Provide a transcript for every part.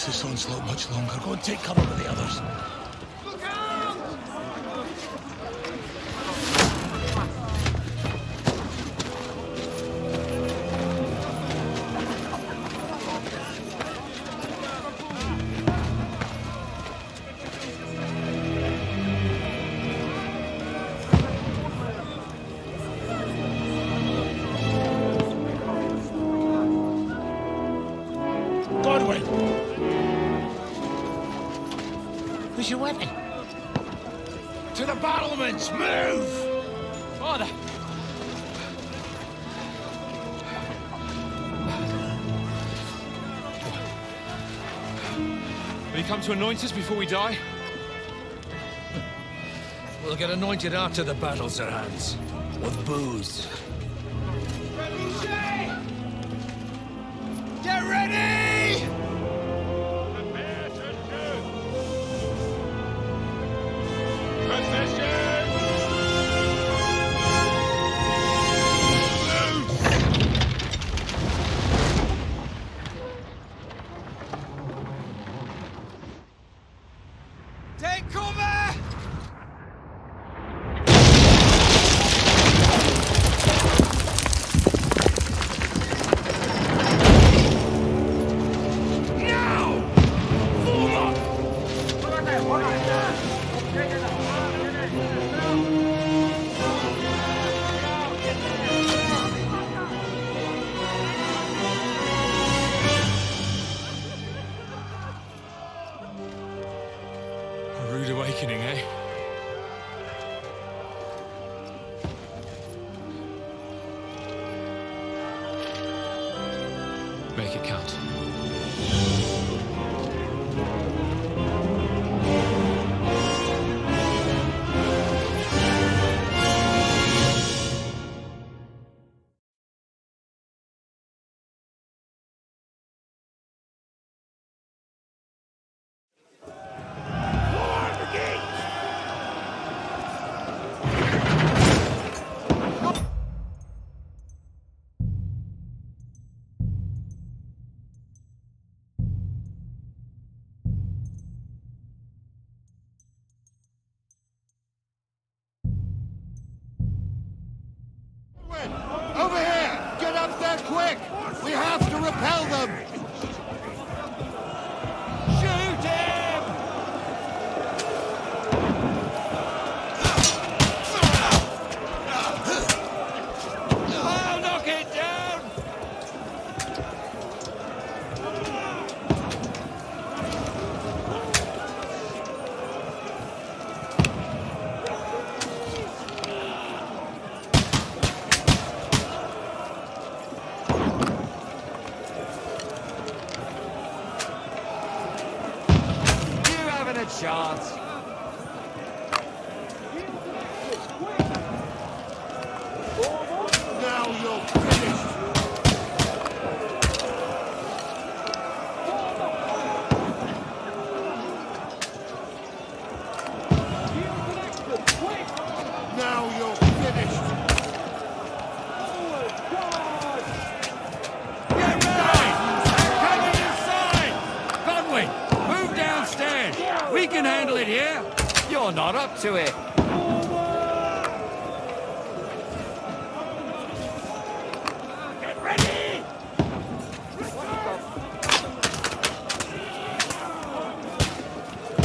last this onslaught much longer. Go and take cover with the others. Where's your weapon? To the battlements! Move! Father! Will you come to anoint us before we die? We'll get anointed after the battles are hands. With booze. RELIZ! Get ready! Prepare to shoot! Position! Take cover! A rude awakening, eh? Make it count. Over here! Get up there quick! We have to repel them! Shoot him! I'll knock it down! A chance. Now you're finished. Now you're finished. Get ready! Coming inside! Conway, move downstairs. We can handle it here. You're not up to it. Get ready!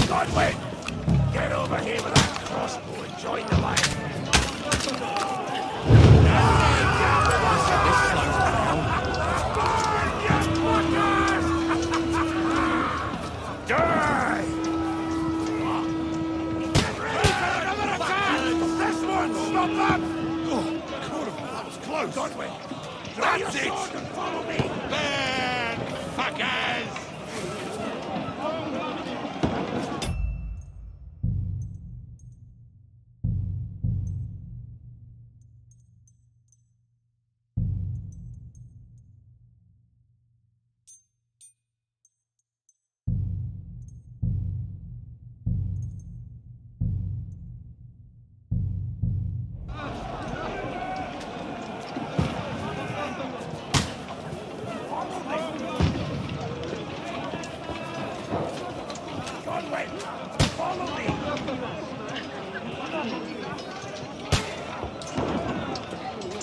Godwin, get over here with that crossbow and join the line. This slows down. Die! Stop that! Oh, that was close. Godwin, that's it! Follow me! Burn, fuckers! Follow me!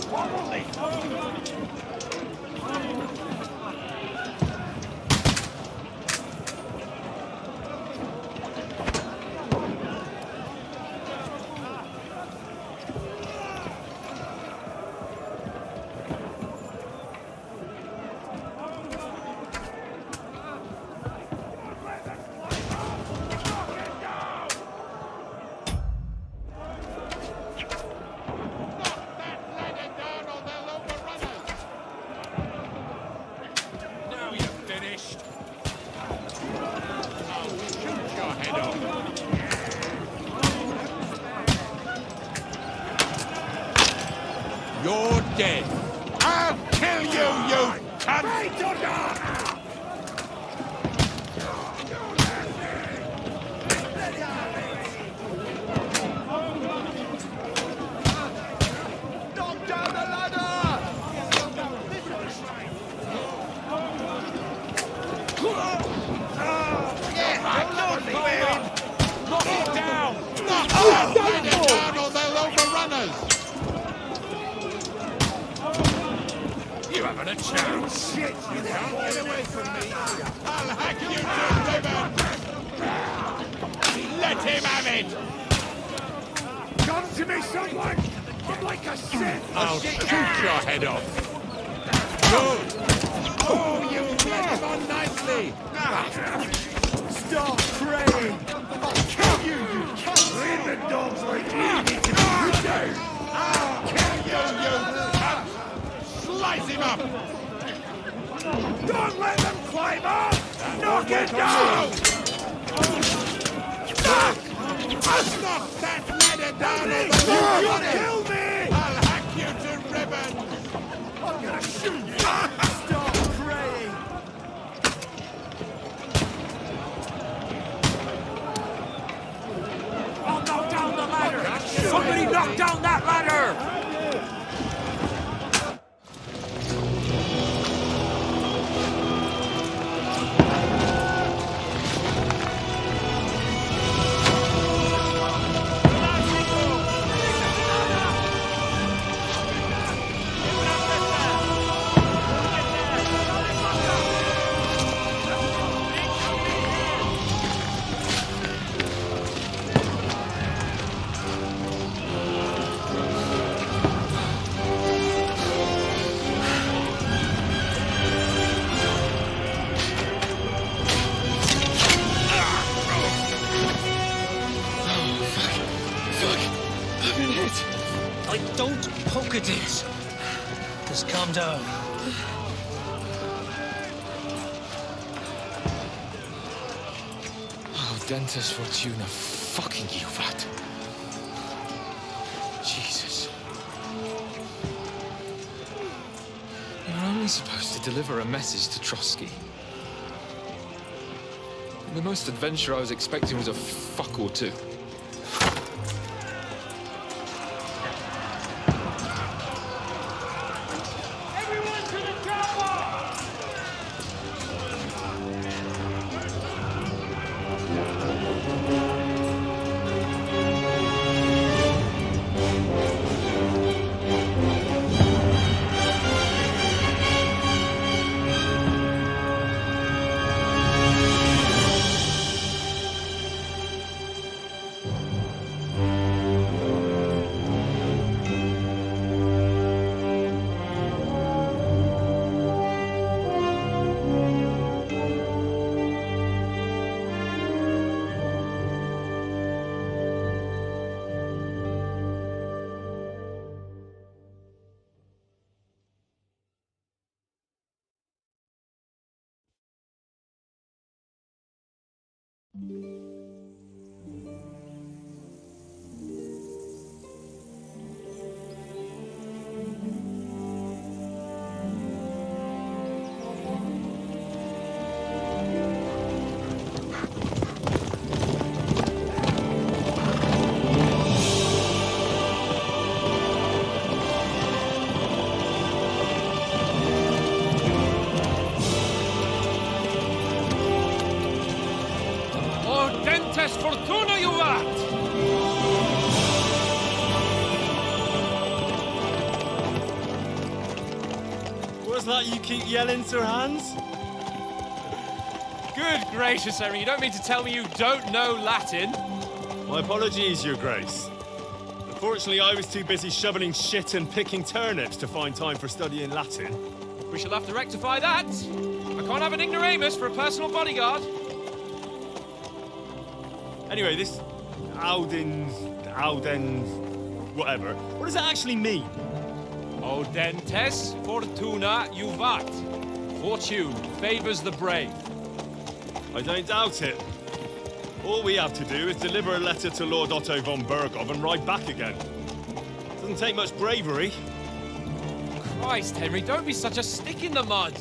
Follow me! You're dead. I'll kill you, you cunt! Knock down the ladder! Knock it down! Knock that ladder down or they'll overrun us! You haven't a chance! Shit! You can't Get away from me! I'll hack you to ribbons! Let him have it! Come to me, someone! I'm like a Sith! I'll shoot your head off! Good! Oh, you led him on nicely! Stop praying! I'll kill you, you cunt! Leave the dogs like you need to be put down! I'll kill you, you cunt! Slice him up! Don't let them climb up! Knock it down! Knock that ladder down or You'll the kill me! I'll hack you to ribbons! I'm gonna shoot you! Stop praying! I'll knock down the ladder! Somebody knock down that ladder! Like, don't poke at it. Just calm down. Oh, Dentes Fortuna, fucking you, rat. Jesus. You're only supposed to deliver a message to Trotsky. The most adventure I was expecting was a fuck or two. Audentes fortuna juvat! What's that you keep yelling, Sir Hans? Good gracious, Henry, you don't mean to tell me you don't know Latin? My apologies, Your Grace. Unfortunately, I was too busy shoveling shit and picking turnips to find time for studying Latin. We shall have to rectify that. I can't have an ignoramus for a personal bodyguard. Anyway, this Audens, whatever. What does that actually mean? Audentes fortuna juvat. Fortune favors the brave. I don't doubt it. All we have to do is deliver a letter to Lord Otto von Berghoff and ride back again. Doesn't take much bravery. Christ, Henry, don't be such a stick in the mud.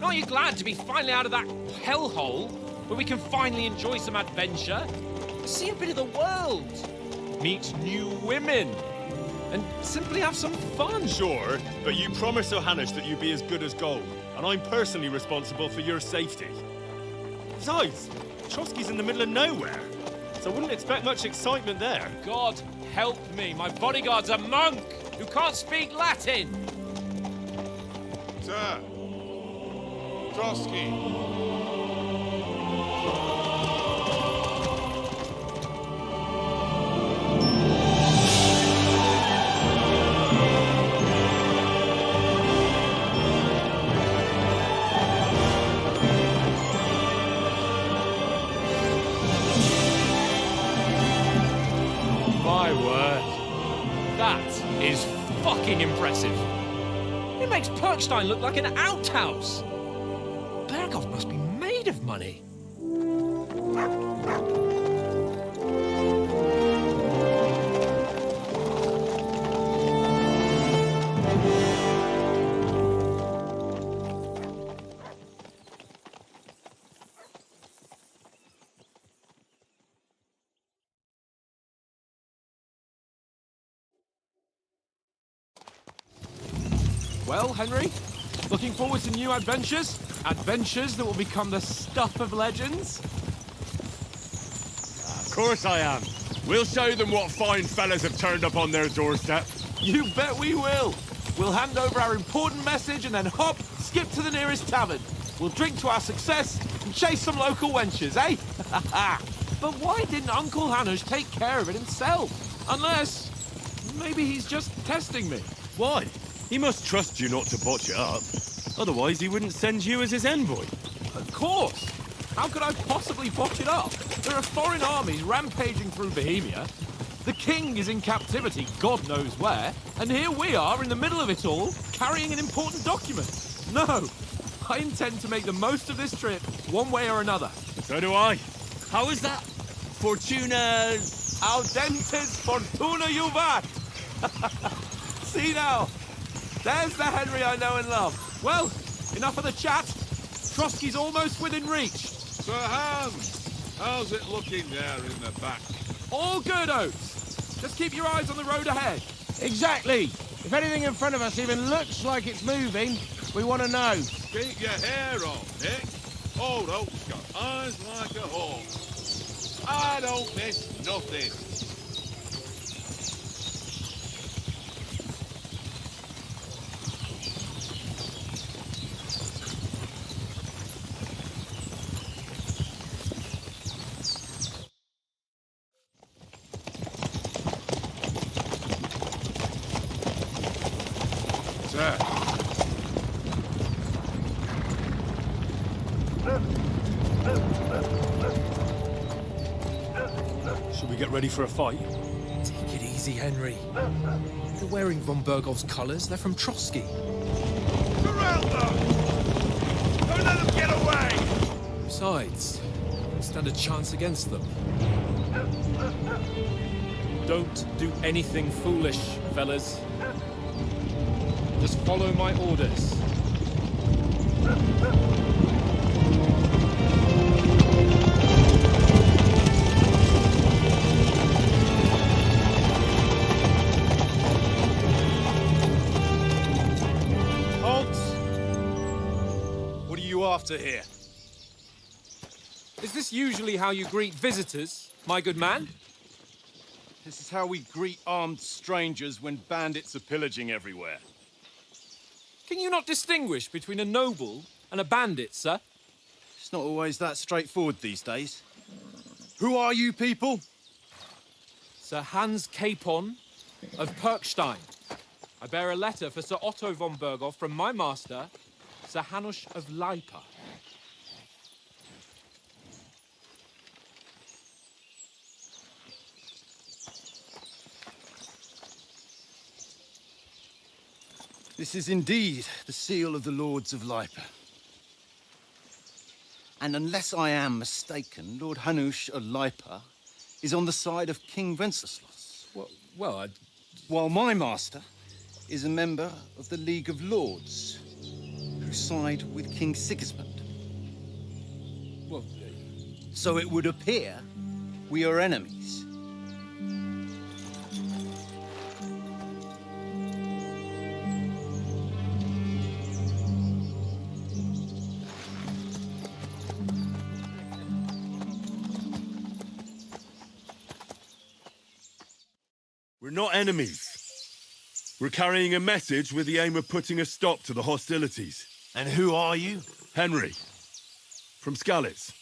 Aren't you glad to be finally out of that hellhole where we can finally enjoy some adventure? See a bit of the world, meet new women, and simply have some fun. Sure, but you promised Johannes that you'd be as good as gold, and I'm personally responsible for your safety. Besides, Trotsky's in the middle of nowhere, so I wouldn't expect much excitement there. God help me, my bodyguard's a monk who can't speak Latin. Sir. Trotsky. My word, that is fucking impressive. It makes Perkstein look like an outhouse. Berghoff must be made of money. Well, Henry, looking forward to new adventures? Adventures that will become the stuff of legends? Of course I am. We'll show them what fine fellas have turned up on their doorstep. You bet we will. We'll hand over our important message and then hop, skip to the nearest tavern. We'll drink to our success and chase some local wenches, eh? But why didn't Uncle Hanush take care of it himself? Unless, maybe he's just testing me. Why? He must trust you not to botch it up. Otherwise, he wouldn't send you as his envoy. Of course. How could I possibly botch it up? There are foreign armies rampaging through Bohemia. The king is in captivity, God knows where. And here we are in the middle of it all, carrying an important document. No, I intend to make the most of this trip, one way or another. So do I. How is that? Fortuna... Audentes fortuna juvat! See now, there's the Henry I know and love. Well, enough of the chat. Trotsky's almost within reach. Sir Hans, how's it looking there in the back? All good, Oates. Just keep your eyes on the road ahead. Exactly. If anything in front of us even looks like it's moving, we want to know. Keep your hair on, Nick. Old Oak's got eyes like a hawk. I don't miss nothing. Sir. Should we get ready for a fight? Take it easy, Henry. They're wearing von Berghoff's colours. They're from Trotsky. Surround them! Don't let them get away! Besides, we stand a chance against them. Don't do anything foolish, fellas. Just follow my orders. What are you after here? Is this usually how you greet visitors, my good man? This is how we greet armed strangers when bandits are pillaging everywhere. Can you not distinguish between a noble and a bandit, sir? It's not always that straightforward these days. Who are you people? Sir Hans Capon of Perkstein. I bear a letter for Sir Otto von Berghoff from my master, Sir Hanush of Leipa. This is indeed the seal of the Lords of Leipa. And unless I am mistaken, Lord Hanush of Leipa is on the side of King Wenceslas. Well, While my master is a member of the League of Lords, who side with King Sigismund. well, So it would appear we are enemies. We're not enemies. We're carrying a message with the aim of putting a stop to the hostilities. And who are you? Henry, from Skalitz.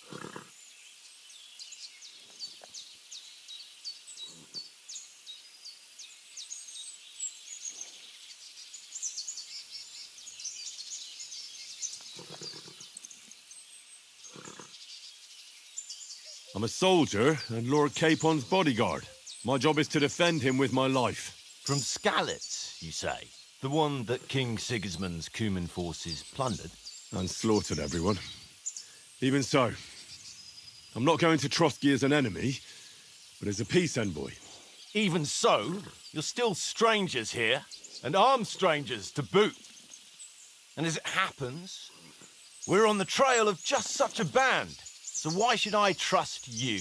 I'm a soldier and Lord Capon's bodyguard. My job is to defend him with my life. From Skalitz, you say? The one that King Sigismund's Cuman forces plundered? And slaughtered everyone. Even so, I'm not going to Trotsky as an enemy, but as a peace envoy. Even so, you're still strangers here, and armed strangers to boot. And as it happens, we're on the trail of just such a band. So why should I trust you?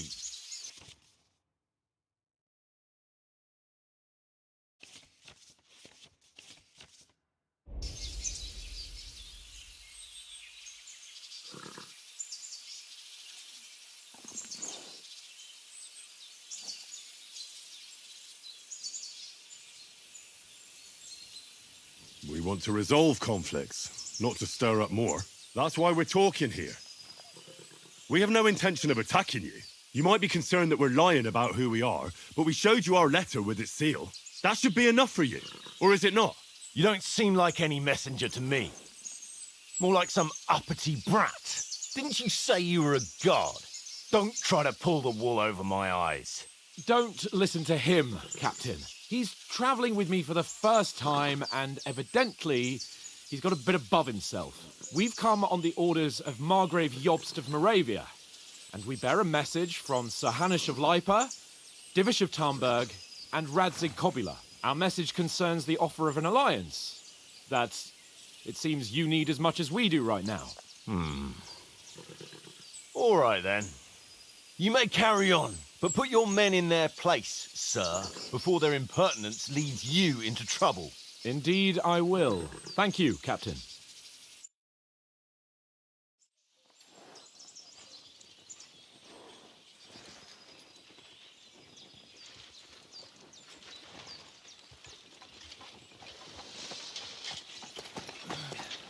We want to resolve conflicts, not to stir up more. That's why we're talking here. We have no intention of attacking you. You might be concerned that we're lying about who we are, but we showed you our letter with its seal. That should be enough for you, or is it not? You don't seem like any messenger to me. More like some uppity brat. Didn't you say you were a god? Don't try to pull the wool over my eyes. Don't listen to him, Captain. He's travelling with me for the first time, and evidently, he's got a bit above himself. We've come on the orders of Margrave Jobst of Moravia, and we bear a message from Sir Hanush of Leipa, Divish of Tarnberg, and Radzig Kobila. Our message concerns the offer of an alliance that it seems you need as much as we do right now. All right, then. You may carry on, but put your men in their place, sir, before their impertinence leads you into trouble. Indeed, I will. Thank you, Captain.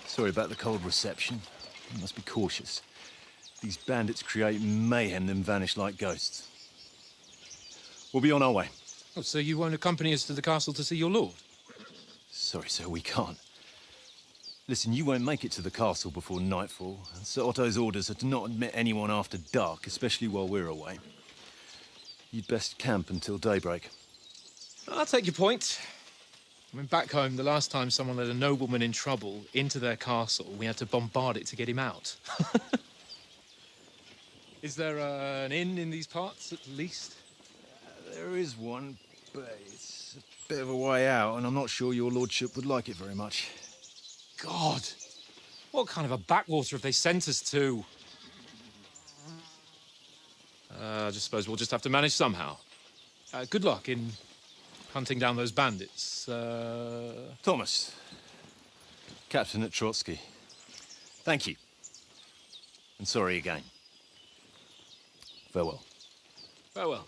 Sorry about the cold reception. You must be cautious. These bandits create mayhem, then vanish like ghosts. We'll be on our way. Oh, so you won't accompany us to the castle to see your lord? Sorry, sir, we can't. Listen, you won't make it to the castle before nightfall. And Sir Otto's orders are to not admit anyone after dark, especially while we're away. You'd best camp until daybreak. I'll take your point. I mean, back home, the last time someone led a nobleman in trouble into their castle, we had to bombard it to get him out. Is there an inn in these parts, at least? There is one, but it's a bit of a way out, and I'm not sure your lordship would like it very much. God! What kind of a backwater have they sent us to? I just suppose we'll just have to manage somehow. Good luck in hunting down those bandits. Thomas, Captain at Trotsky. Thank you. And sorry again. Farewell. Farewell.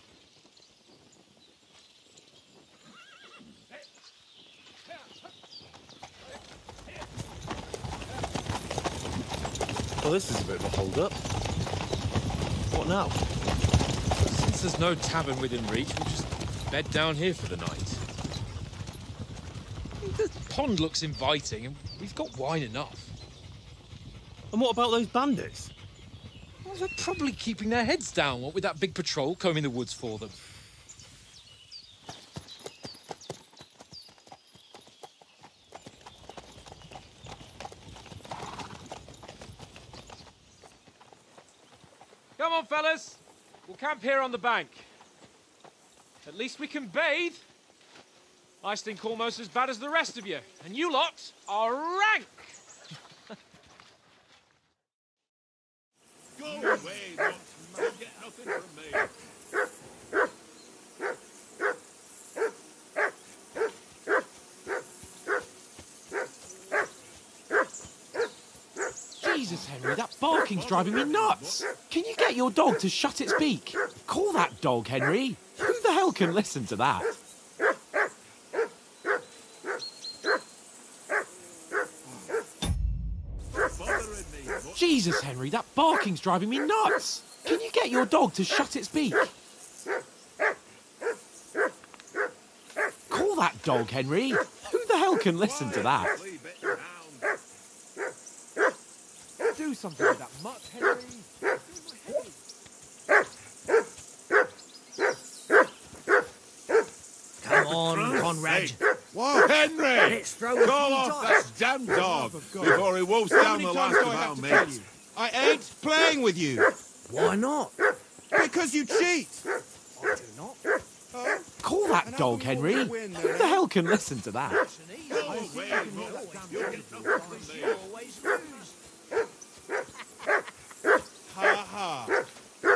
Well, this is a bit of a hold-up. What now? Since there's no tavern within reach, we'll just bed down here for the night. The pond looks inviting, and we've got wine enough. And what about those bandits? Well, they're probably keeping their heads down, what with that big patrol combing the woods for them. Come on, fellas. We'll camp here on the bank. At least we can bathe. I stink almost as bad as the rest of you, and you lot are rank. Go away, Monk. You'll get nothing from me. Jesus, Henry, that barking's driving me nuts. Can you get your dog to shut its beak? Call that dog, Henry. Who the hell can listen to that? Jesus, Henry, that barking's driving me nuts. Can you get your dog to shut its beak? Call that dog, Henry. Who the hell can listen to that? Do something with that mutt, Henry. Come on, Conrad. What? Henry! Let's throw a Call few off dice. that damn dog before he wolfs down the last of our mates. I ain't playing with you. Why not? Because you cheat. I do not. Call that dog, Henry. Who the hell can listen to that? Go away, Monk. You'll get nothing from me. Always lose. Ha ha.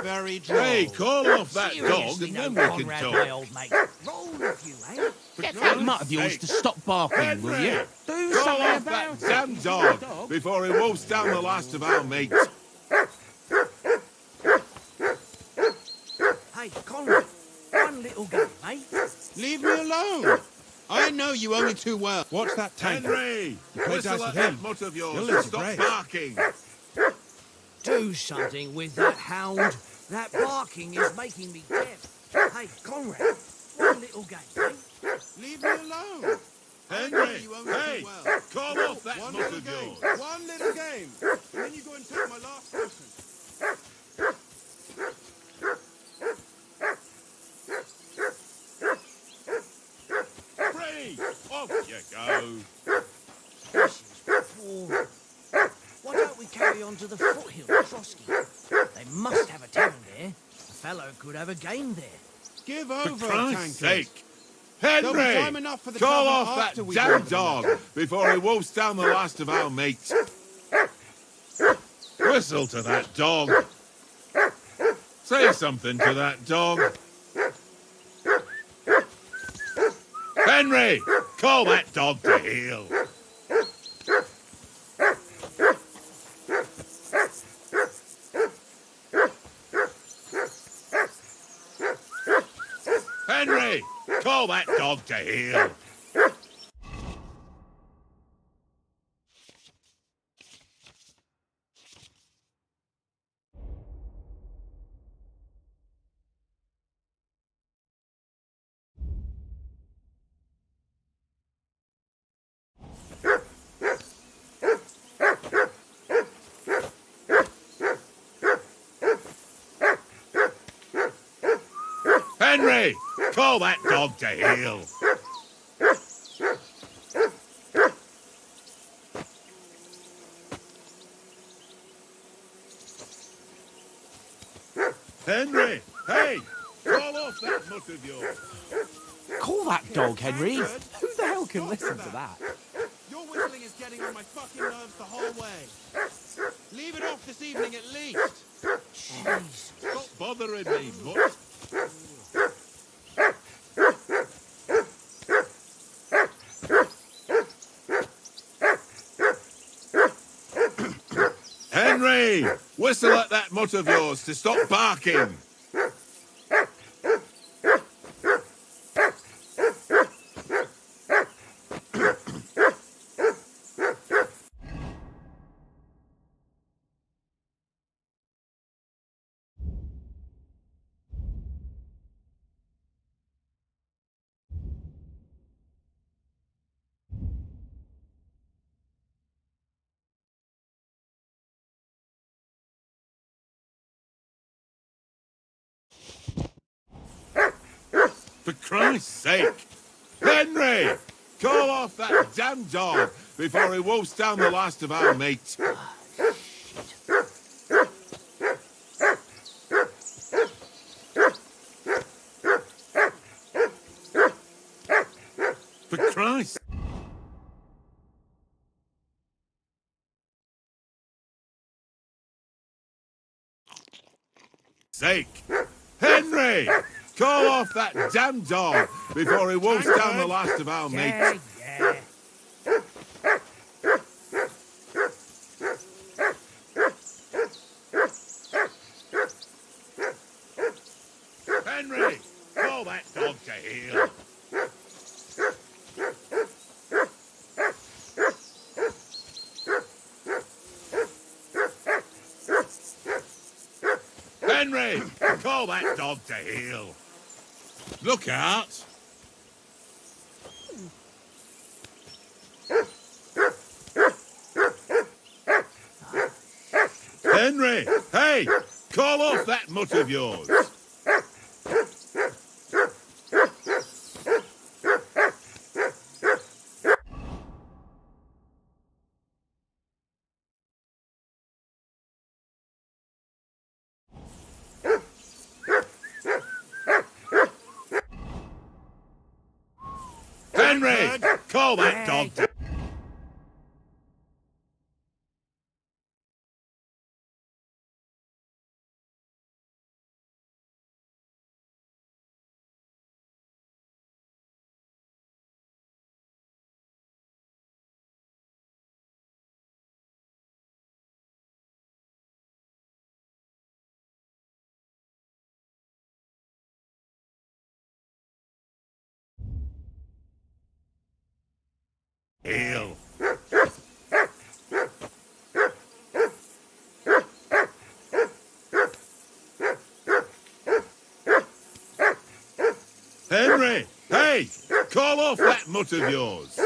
Very droll. Hey, call off that dog Seriously, and no, then we can Conrad, talk. my old mate. Roll with you, eh? Get that mutt of yours to stop barking, will you? Do call off that damn dog before he wolfs down the last of our mates. Hey, Conrad. One little game, mate. Leave me alone. I know you only too well. Watch that tank. Henry! play Whistle dice at with that him. mutt of You'll yours live and to stop great. barking. Do something with that hound. That barking is making me deaf. Hey, Conrad. One little game, mate. Leave me alone. Henry! You only Hey! too well. Call off that One mutt little of game. yours. One little game. And then you go and take my last person. Free! Off you go. This is boring. Why don't we carry on to the foothill, Trotsky? They must have a tavern there. A fellow could have a game there. Give over, For Christ's tankers. sake! There'll be Henry! time enough for the Call tavern off after that we damn go. dog before he wolfs down the last of our mates. Whistle to that dog. Say something to that dog. Henry! Call that dog to heel. Henry! Call that dog to heel. Henry! Call that dog to heel. Henry! Hey! Call off that mutt of yours. Call that dog, Henry. Who the hell can listen to that? Your whistling is getting on my fucking nerves the whole way. Leave it off this evening at least. Jeez. Stop bothering me, mutt. Henry! Whistle at that mutt of yours to stop barking. For Christ's sake! Henry! Call off that damn dog before he wolfs down the last of our mates. For Christ's sake! Henry! Call off that damn dog before he wolfs down the last of our mates. Yeah. Henry! Call that dog to heel. Henry! Call that dog to heel. Look out! Henry! Hey! Call off that mutt of yours. Henry! Call that dog to... heel. Henry! Hey! Call off that mutt of yours.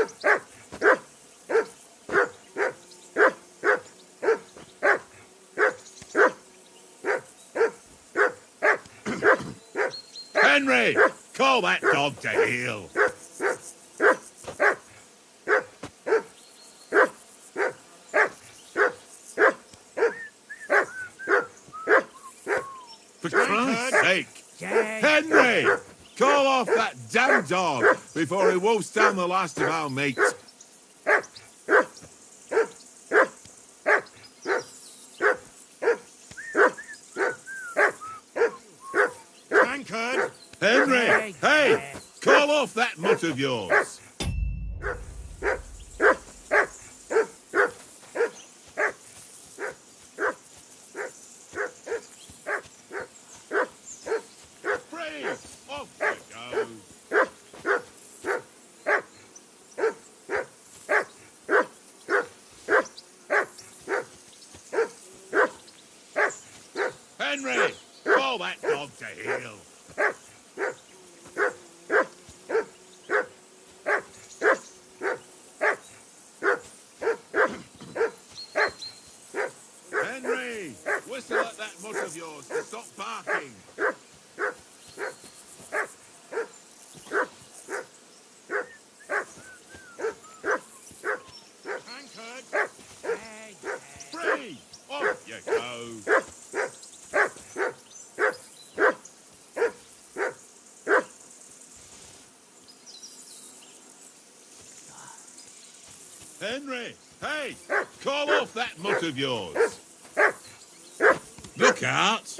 Henry! Call that dog to heel. For Christ's sake! Henry! Call off that damn dog before he wolfs down the last of our mates. Tankard! Henry! Hey! Call off that mutt of yours. Free! Off you go. Henry! Call that dog to heel. Henry! Whistle at that mutt of yours to stop barking. Tankard! Free! Off you go. Henry! Hey! Call off that mutt of yours. Look out!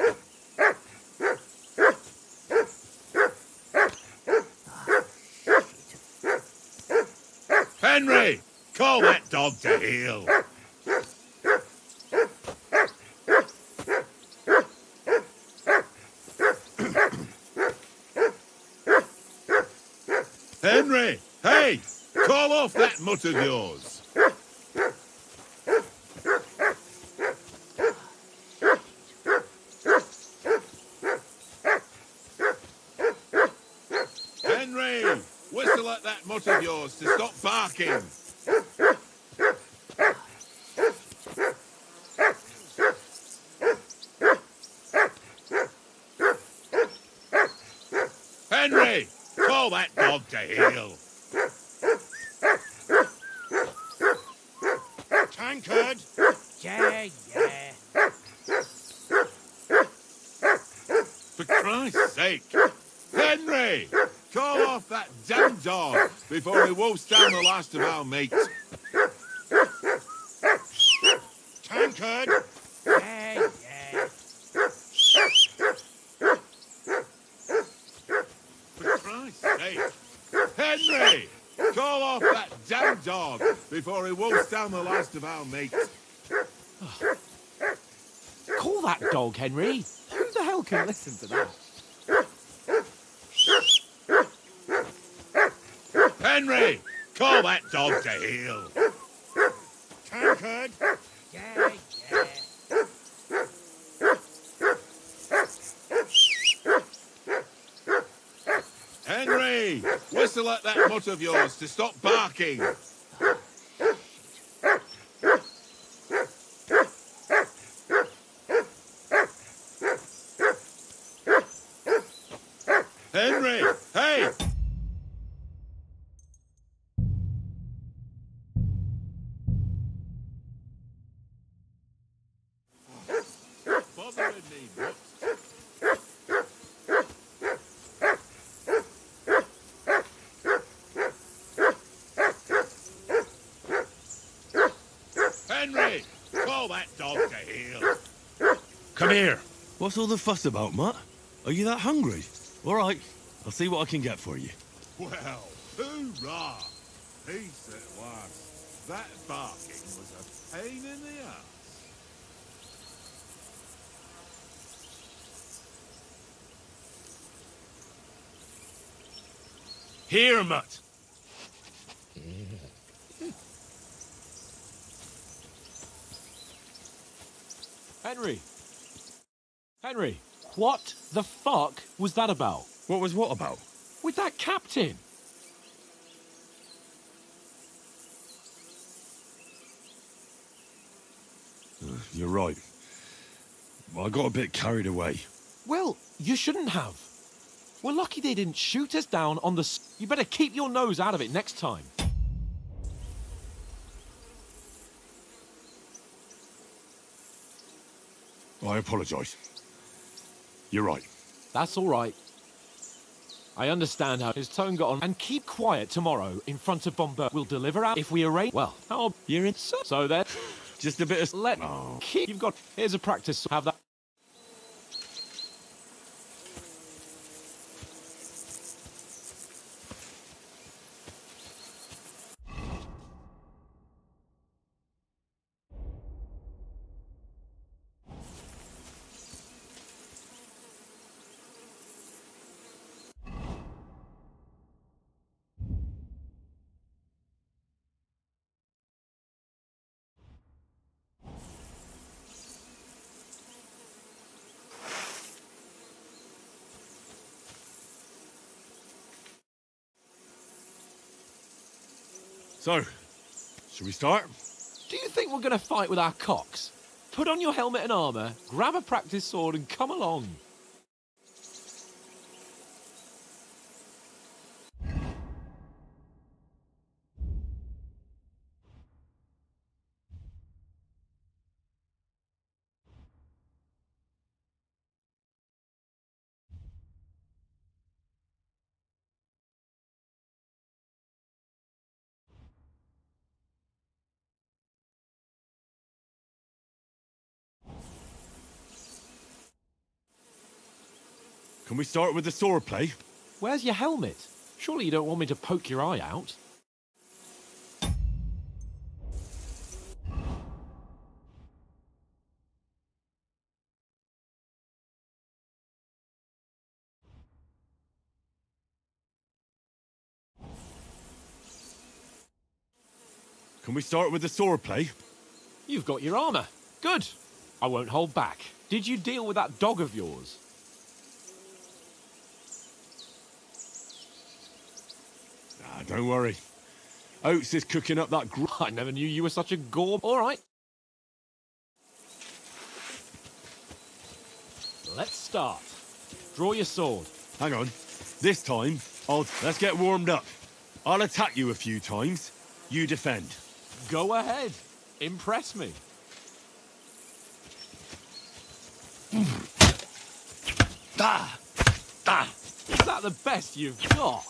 Henry! Call that dog to heel. Henry! Hey! Call off that mutt of yours. Henry! Whistle at that mutt of yours to stop barking. Henry! Call that dog to heel. Tankard! Yeah, yeah. For Christ's sake. Henry! Call off that damn dog before he wolfs down the last of our mates. Tankard! Yeah, yeah. For Christ's sake. Henry! Call off that damn dog before he wolfs down the last of our mates. Call that dog, Henry. Who the hell can listen to that? Henry! Call that dog to heel. Tankard! Yeah, yeah. Henry! Whistle at that mutt of yours to stop barking. Henry! Hey! Bothering me, mutt. Henry! Call that dog to heel. Come here. What's all the fuss about, Mutt? Are you that hungry? All right, I'll see what I can get for you. Well, hoorah! Peace at last. That barking was a pain in the ass. Here, Mutt. Henry. Henry, what the fuck was that about? What was what about? With that captain? You're right. I got a bit carried away. Well, you shouldn't have. We're lucky they didn't shoot us down on the... You better keep your nose out of it next time. I apologise. You're right. That's all right. I understand how his tone got on. And keep quiet tomorrow in front of Bomber. We'll deliver out if we arrange... Well, how... You're in. So then... Just a bit of... Let... Oh. Keep... You've got... Here's a practice. Have that... So, should we start? Do you think we're going to fight with our cocks? Put on your helmet and armour, grab a practice sword and come along. Can we start with the sword play? Where's your helmet? Surely you don't want me to poke your eye out? Can we start with the sword play? You've got your armour. Good. I won't hold back. Did you deal with that dog of yours? Don't worry. Oates is cooking up that I never knew you were such a gorb. All right. Let's start. Draw your sword. Hang on. This time, Let's get warmed up. I'll attack you a few times. You defend. Go ahead. Impress me. Is that the best you've got?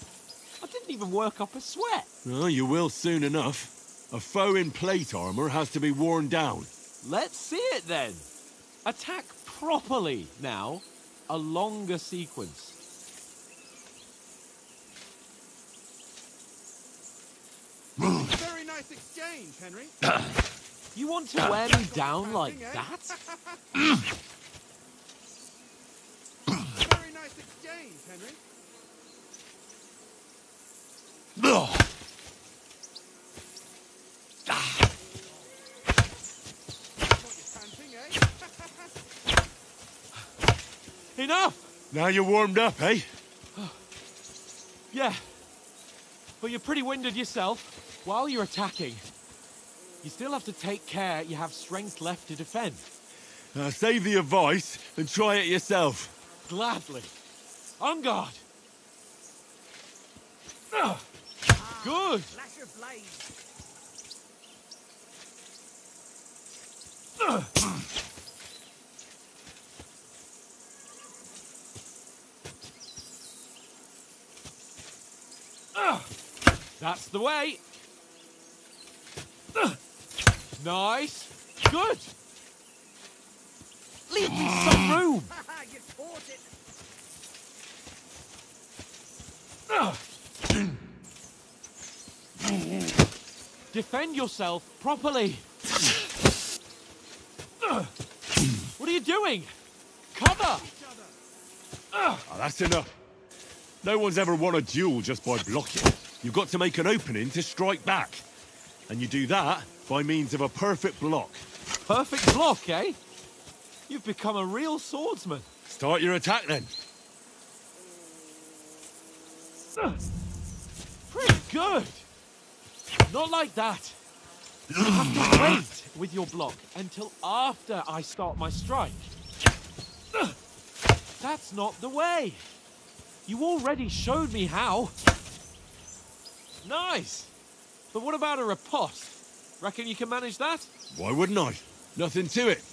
I didn't even work up a sweat. Oh, you will soon enough. A foe in plate armor has to be worn down. Let's see it then. Attack properly now. A longer sequence. Very nice exchange, Henry. You want to wear me down like that? Very nice exchange, Henry. Thought you're panting, eh? Enough! Now you're warmed up, eh? Yeah. But you're pretty winded yourself. While you're attacking, you still have to take care you have strength left to defend. Save the advice and try it yourself. Gladly. On guard. Good. Flash of blades. That's the way. Nice. Good. Leave me some room. You caught it. Defend yourself properly. What are you doing? Cover. That's enough. No one's ever won a duel just by blocking. You've got to make an opening to strike back. And you do that by means of a perfect block. Perfect block, eh? You've become a real swordsman. Start your attack then. Pretty good. Not like that. You have to wait with your block until after I start my strike. That's not the way. You already showed me how. Nice. But what about a riposte? Reckon you can manage that? Why wouldn't I? Nothing to it.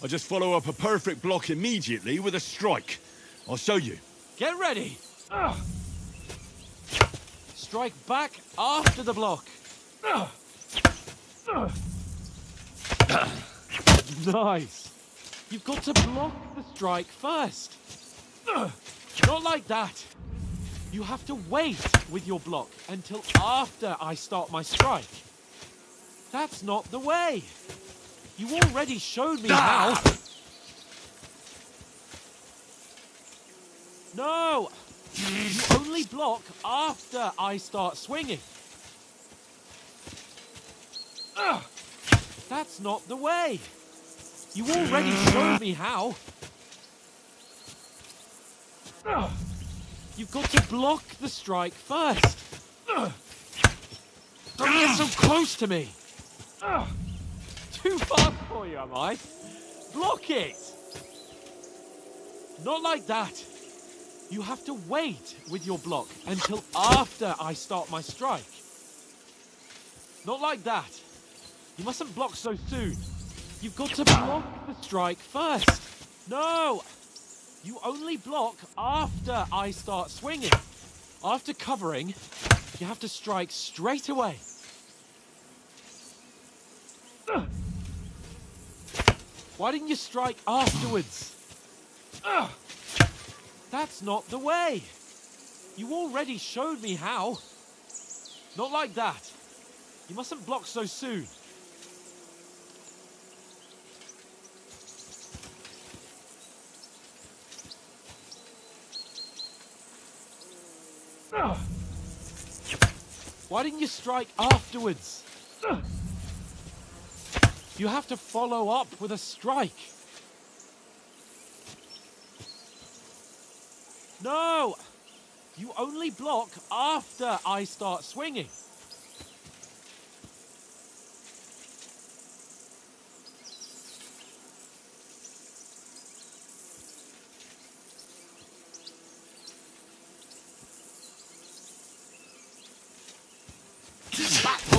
I just follow up a perfect block immediately with a strike. I'll show you. Get ready. Strike back after the block. Nice. You've got to block the strike first. Not like that. You have to wait with your block until after I start my strike. That's not the way. You already showed me how. No! You only block after I start swinging. That's not the way. You already showed me how. You've got to block the strike first. Don't get so close to me. Too fast for you, am I? Block it. Not like that. You have to wait with your block until after I start my strike. Not like that. You mustn't block so soon. You've got to block the strike first. No! You only block after I start swinging. After covering, you have to strike straight away. Why didn't you strike afterwards? That's not the way. You already showed me how. Not like that. You mustn't block so soon. Why didn't you strike afterwards? You have to follow up with a strike. No! You only block after I start swinging.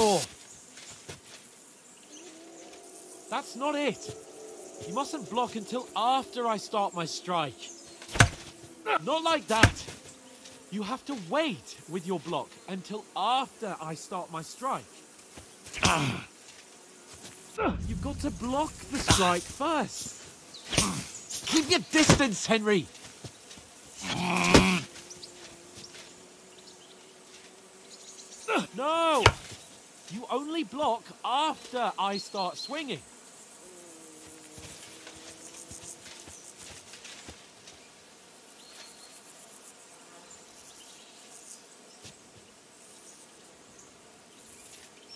Oh. That's not it. You mustn't block until after I start my strike. Not like that. You have to wait with your block until after I start my strike. You've got to block the strike first. Keep your distance, Henry. No! You only block after I start swinging.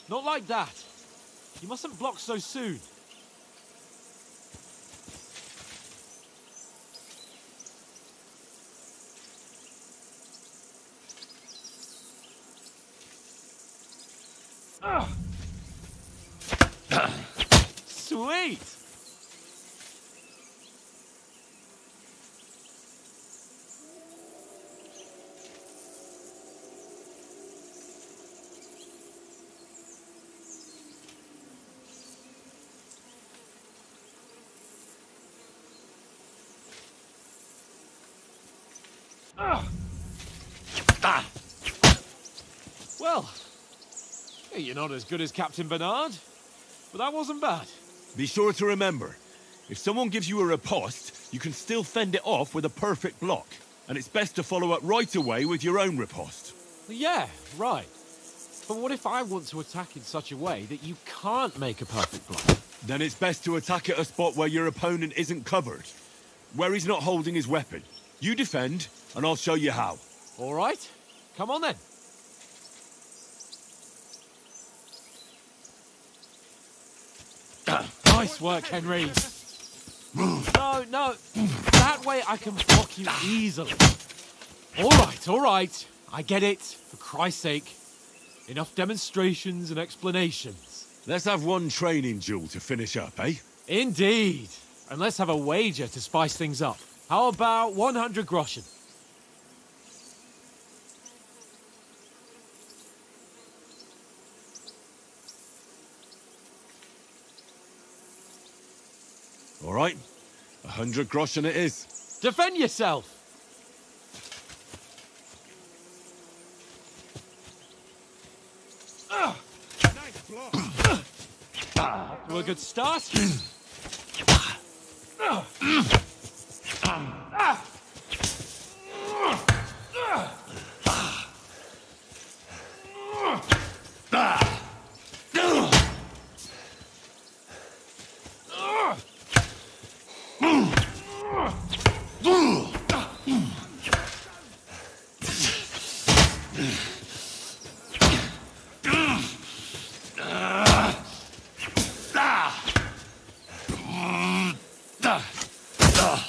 Not like that. You mustn't block so soon. Sweet! Well, you're not as good as Captain Bernard, but that wasn't bad. Be sure to remember, if someone gives you a riposte, you can still fend it off with a perfect block. And it's best to follow up right away with your own riposte. Yeah, right. But what if I want to attack in such a way that you can't make a perfect block? Then it's best to attack at a spot where your opponent isn't covered. Where he's not holding his weapon. You defend, and I'll show you how. All right, come on then. Nice work, Henry. No, no. That way I can block you easily. All right. I get it, for Christ's sake. Enough demonstrations and explanations. Let's have one training duel to finish up, eh? Indeed. And let's have a wager to spice things up. How about 100 groschen? All right, 100 groschen it is. Defend yourself! Nice block. To a good start.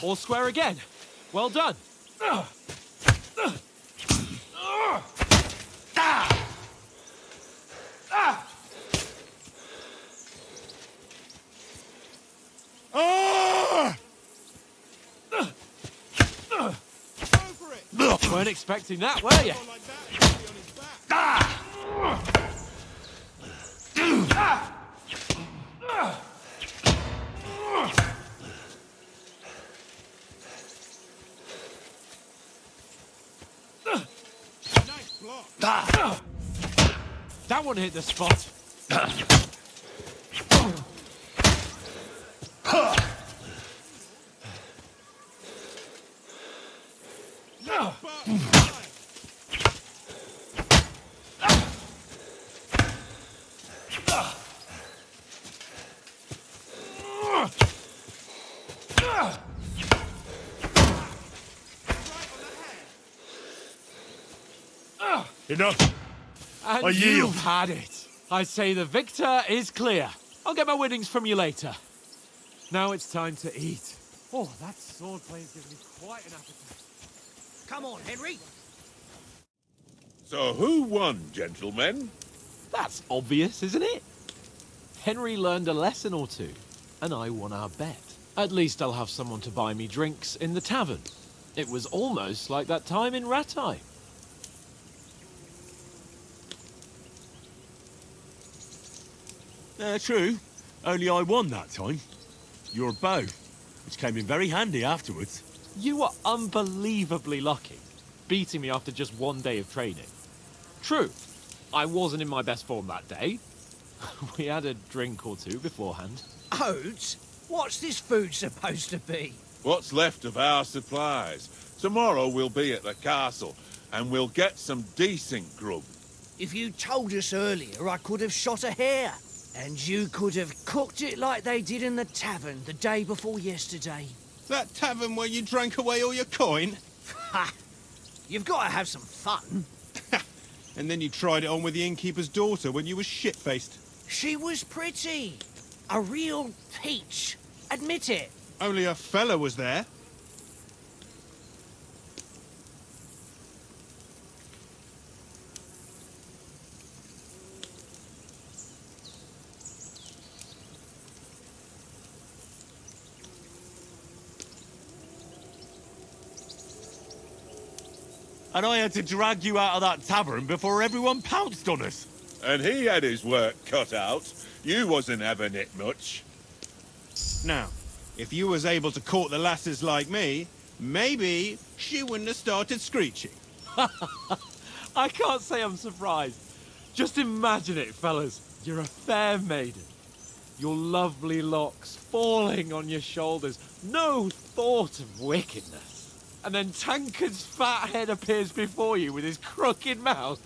All square again. Well done. Go for it. Weren't expecting that, were you? Like that, he'll be on his back. Nice block. That one hit the spot. Enough. And I yield. you've had it. I say the victor is clear. I'll get my winnings from you later. Now it's time to eat. Oh, that sword play is giving me quite an appetite. Come on, Henry. So who won, gentlemen? That's obvious, isn't it? Henry learned a lesson or two, and I won our bet. At least I'll have someone to buy me drinks in the tavern. It was almost like that time in Rattay. True. Only I won that time. Your bow, which came in very handy afterwards. You were unbelievably lucky, beating me after just one day of training. True, I wasn't in my best form that day. We had a drink or two beforehand. Oats? What's this food supposed to be? What's left of our supplies. Tomorrow we'll be at the castle, and we'll get some decent grub. If you told us earlier, I could have shot a hare. And you could have cooked it like they did in the tavern the day before yesterday. That tavern where you drank away all your coin? Ha! You've got to have some fun. And then you tried it on with the innkeeper's daughter when you were shit-faced. She was pretty. A real peach. Admit it. Only a fella was there. And I had to drag you out of that tavern before everyone pounced on us. And he had his work cut out. You wasn't having it much. Now, if you was able to court the lasses like me, maybe she wouldn't have started screeching. I can't say I'm surprised. Just imagine it, fellas. You're a fair maiden. Your lovely locks falling on your shoulders. No thought of wickedness. And then Tankard's fat head appears before you with his crooked mouth.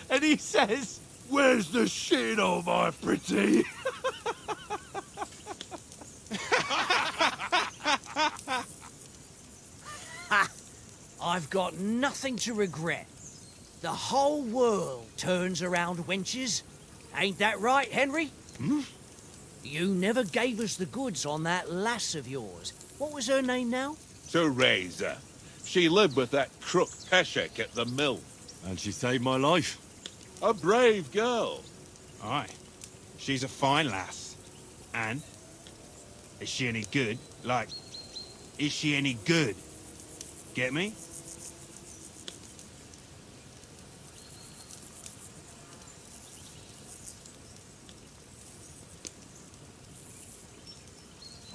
And he says, "Where's the shit, oh my pretty?" Ha! I've got nothing to regret. The whole world turns around wenches. Ain't that right, Henry? You never gave us the goods on that lass of yours. What was her name now? Teresa. She lived with that crook Peshek at the mill. And she saved my life. A brave girl. Aye. She's a fine lass. And? Is she any good? Like, is she any good? Get me?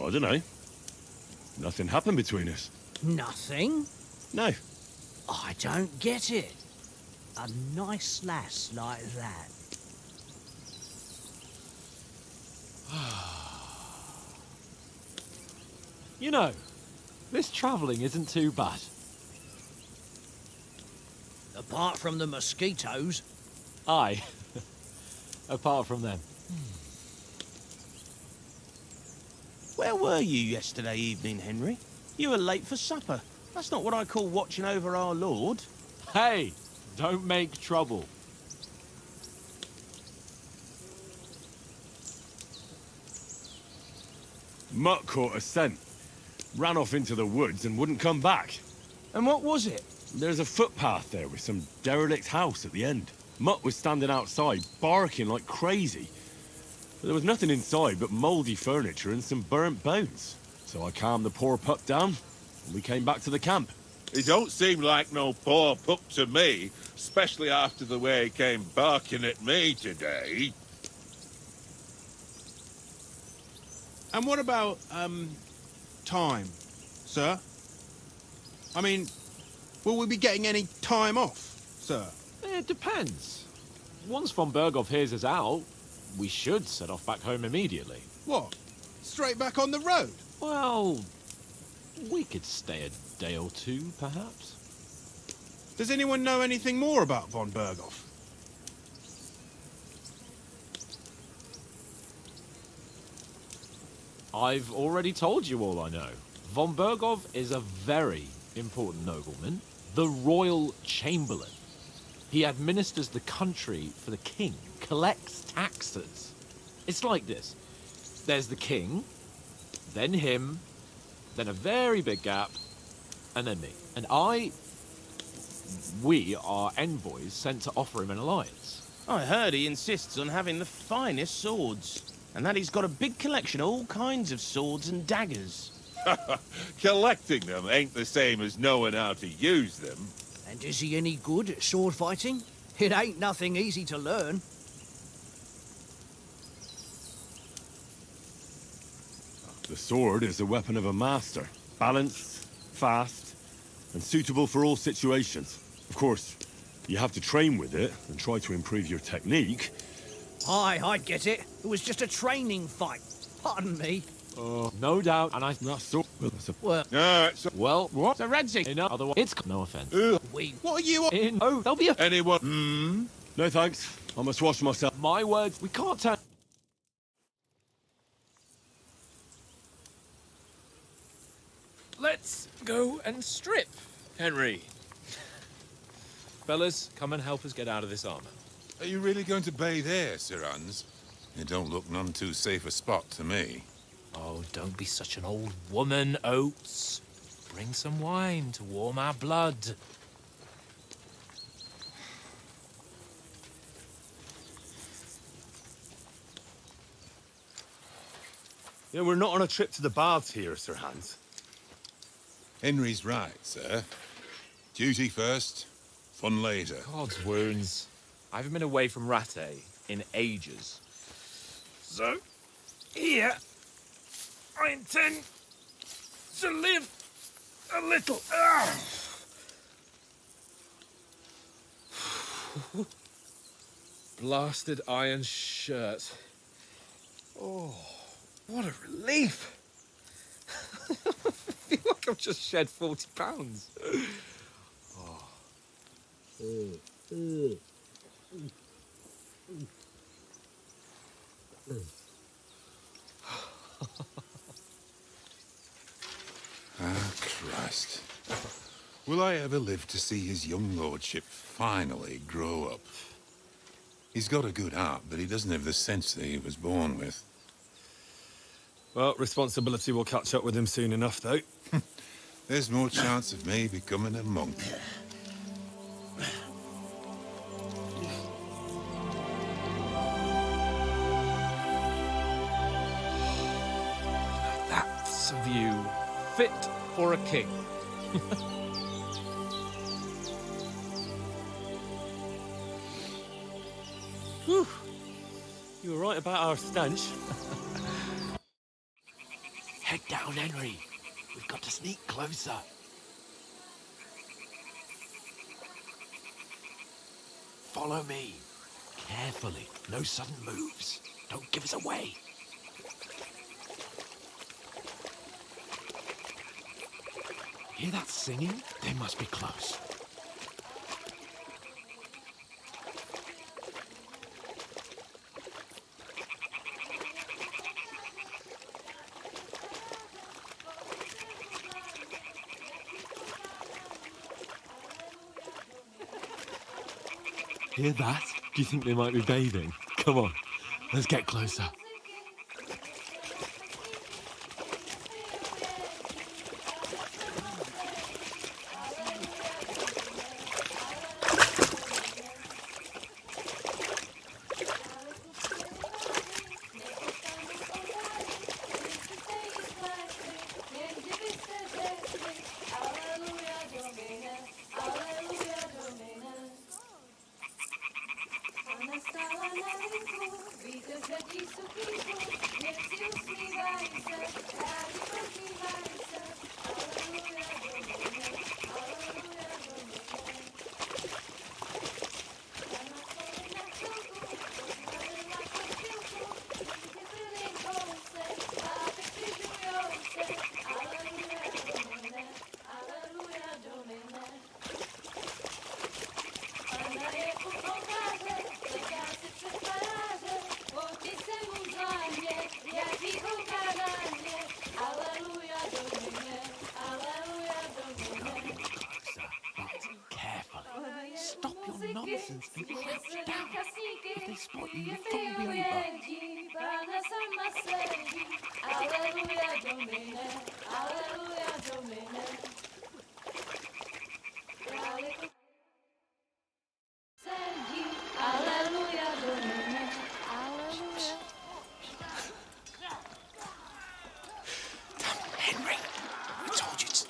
I don't know. Nothing happened between us. Nothing? No. I don't get it. A nice lass like that. You know, this travelling isn't too bad. Apart from the mosquitoes. Aye. Apart from them. Where were you yesterday evening, Henry? You were late for supper. That's not what I call watching over our Lord. Hey, don't make trouble. Mutt caught a scent. Ran off into the woods and wouldn't come back. And what was it? There's a footpath there with some derelict house at the end. Mutt was standing outside, barking like crazy. But there was nothing inside but mouldy furniture and some burnt bones. So I calmed the poor pup down, and we came back to the camp. He don't seem like no poor pup to me, especially after the way he came barking at me today. And what about, time, sir? I mean, will we be getting any time off, sir? It depends. Once von Berghoff hears us out, we should set off back home immediately. What? Straight back on the road? Well, we could stay a day or two, perhaps. Does anyone know anything more about von Berghoff? I've already told you all I know. Von Berghoff is a very important nobleman, the royal chamberlain. He administers the country for the king, collects taxes. It's like this. There's the king, then him, then a very big gap, and then me. And we are envoys sent to offer him an alliance. I heard he insists on having the finest swords. And that he's got a big collection of all kinds of swords and daggers. Collecting them ain't the same as knowing how to use them. And is he any good at sword fighting? It ain't nothing easy to learn. sword is the weapon of a master. Balanced, fast, and suitable for all situations. Of course, you have to train with it and try to improve your technique. Aye, I get it. It was just a training fight. Pardon me. No doubt, and I... That sword... Well, that's a... Well, Well, what? So, Redzi, Enough. Otherwise, it's... No offense. we... what are you... In... Oh, there'll be a... Anyone? No thanks. I must wash myself. My words, we can't turn... Let's go and strip, Henry. Fellas, come and help us get out of this armor. Are you really going to bathe here, Sir Hans? It don't look none too safe a spot to me. Oh, don't be such an old woman, Oates. Bring some wine to warm our blood. Yeah, we're not on a trip to the baths here, Sir Hans. Henry's right, sir. Duty first, fun later. God's wounds. I haven't been away from Rattay in ages. So, here, I intend to live a little. Blasted iron shirt. Oh, what a relief. I feel like I've just shed 40 pounds. Ah, Christ. Will I ever live to see his young lordship finally grow up? He's got a good heart, but he doesn't have the sense that he was born with. Well, responsibility will catch up with him soon enough, though. There's more chance of me becoming a monk. That's a view fit for a king. Whew. You were right about our stench. Head down, Henry. We've got to sneak closer. Follow me. Carefully. No sudden moves. Don't give us away. Hear that singing? They must be close. Hear that? Do you think they might be bathing? Come on, let's get closer. Nonsense and crouch down. If they spot you, your fun will be over. Henry, I told you to...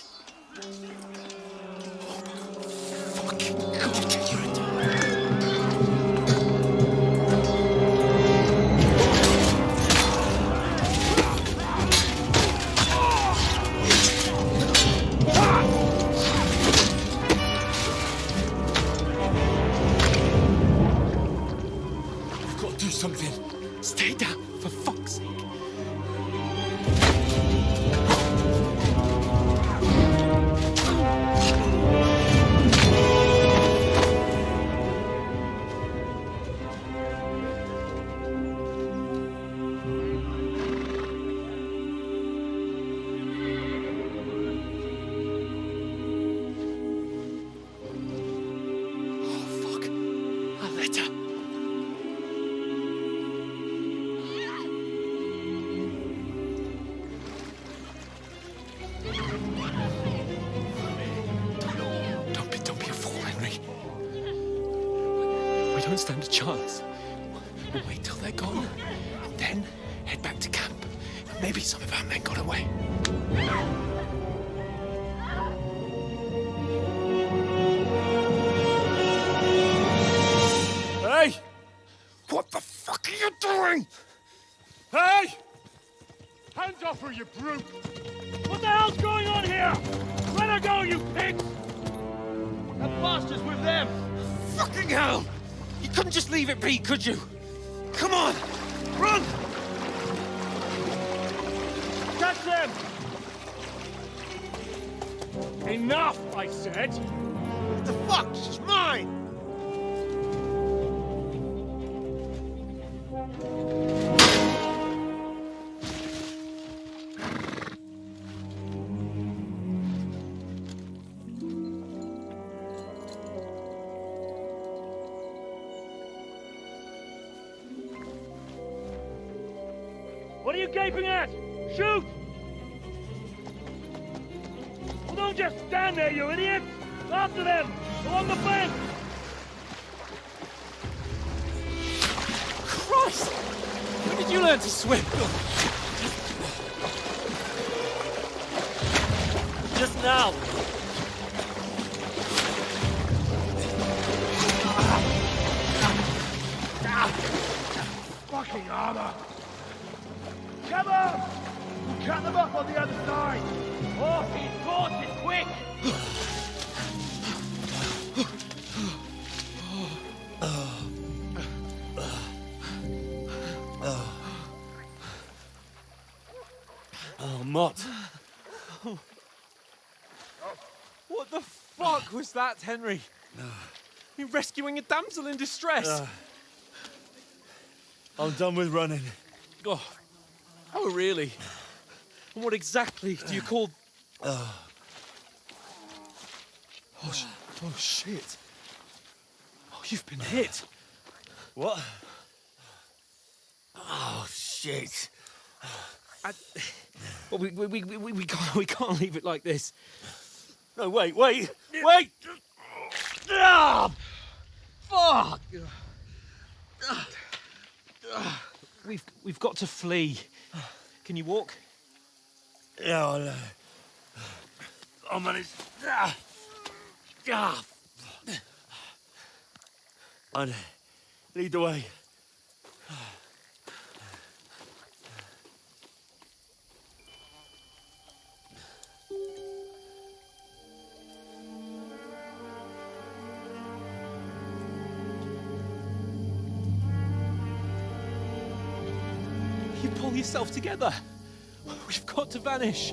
Fucking God, you're a... something. Stay down, for fuck's sake. Don't be a fool, Henry. We don't stand a chance. We'll wait till they're gone, and then head back to camp. Maybe some of our men got away. Hey! What the fuck are you doing? Hey! Hands off her, you brute! What the hell's going on here? Let her go, you pigs! That bastard's with them! Fucking hell! You couldn't just leave it be, could you? Come on! Run! Catch them! Enough, I said! What the fuck? She's mine! What are you gaping at? Shoot! Well, don't just stand there, you idiots! After them! Along the fence! Christ! When did you learn to swim? Just now! Fucking armor! Come on! We'll cut them off on the other side! Horses, quick! Oh, Mott. What the fuck was that, Henry? You rescuing a damsel in distress? I'm done with running. Oh, really? And what exactly do you call... Oh, shit. Oh, you've been hit. What? Oh, shit. Well, we can't leave it like this. No, wait! Ah! Fuck! We've got to flee. Can you walk? Yeah, I'll manage. I'd lead the way. You pull yourself together. We've got to vanish.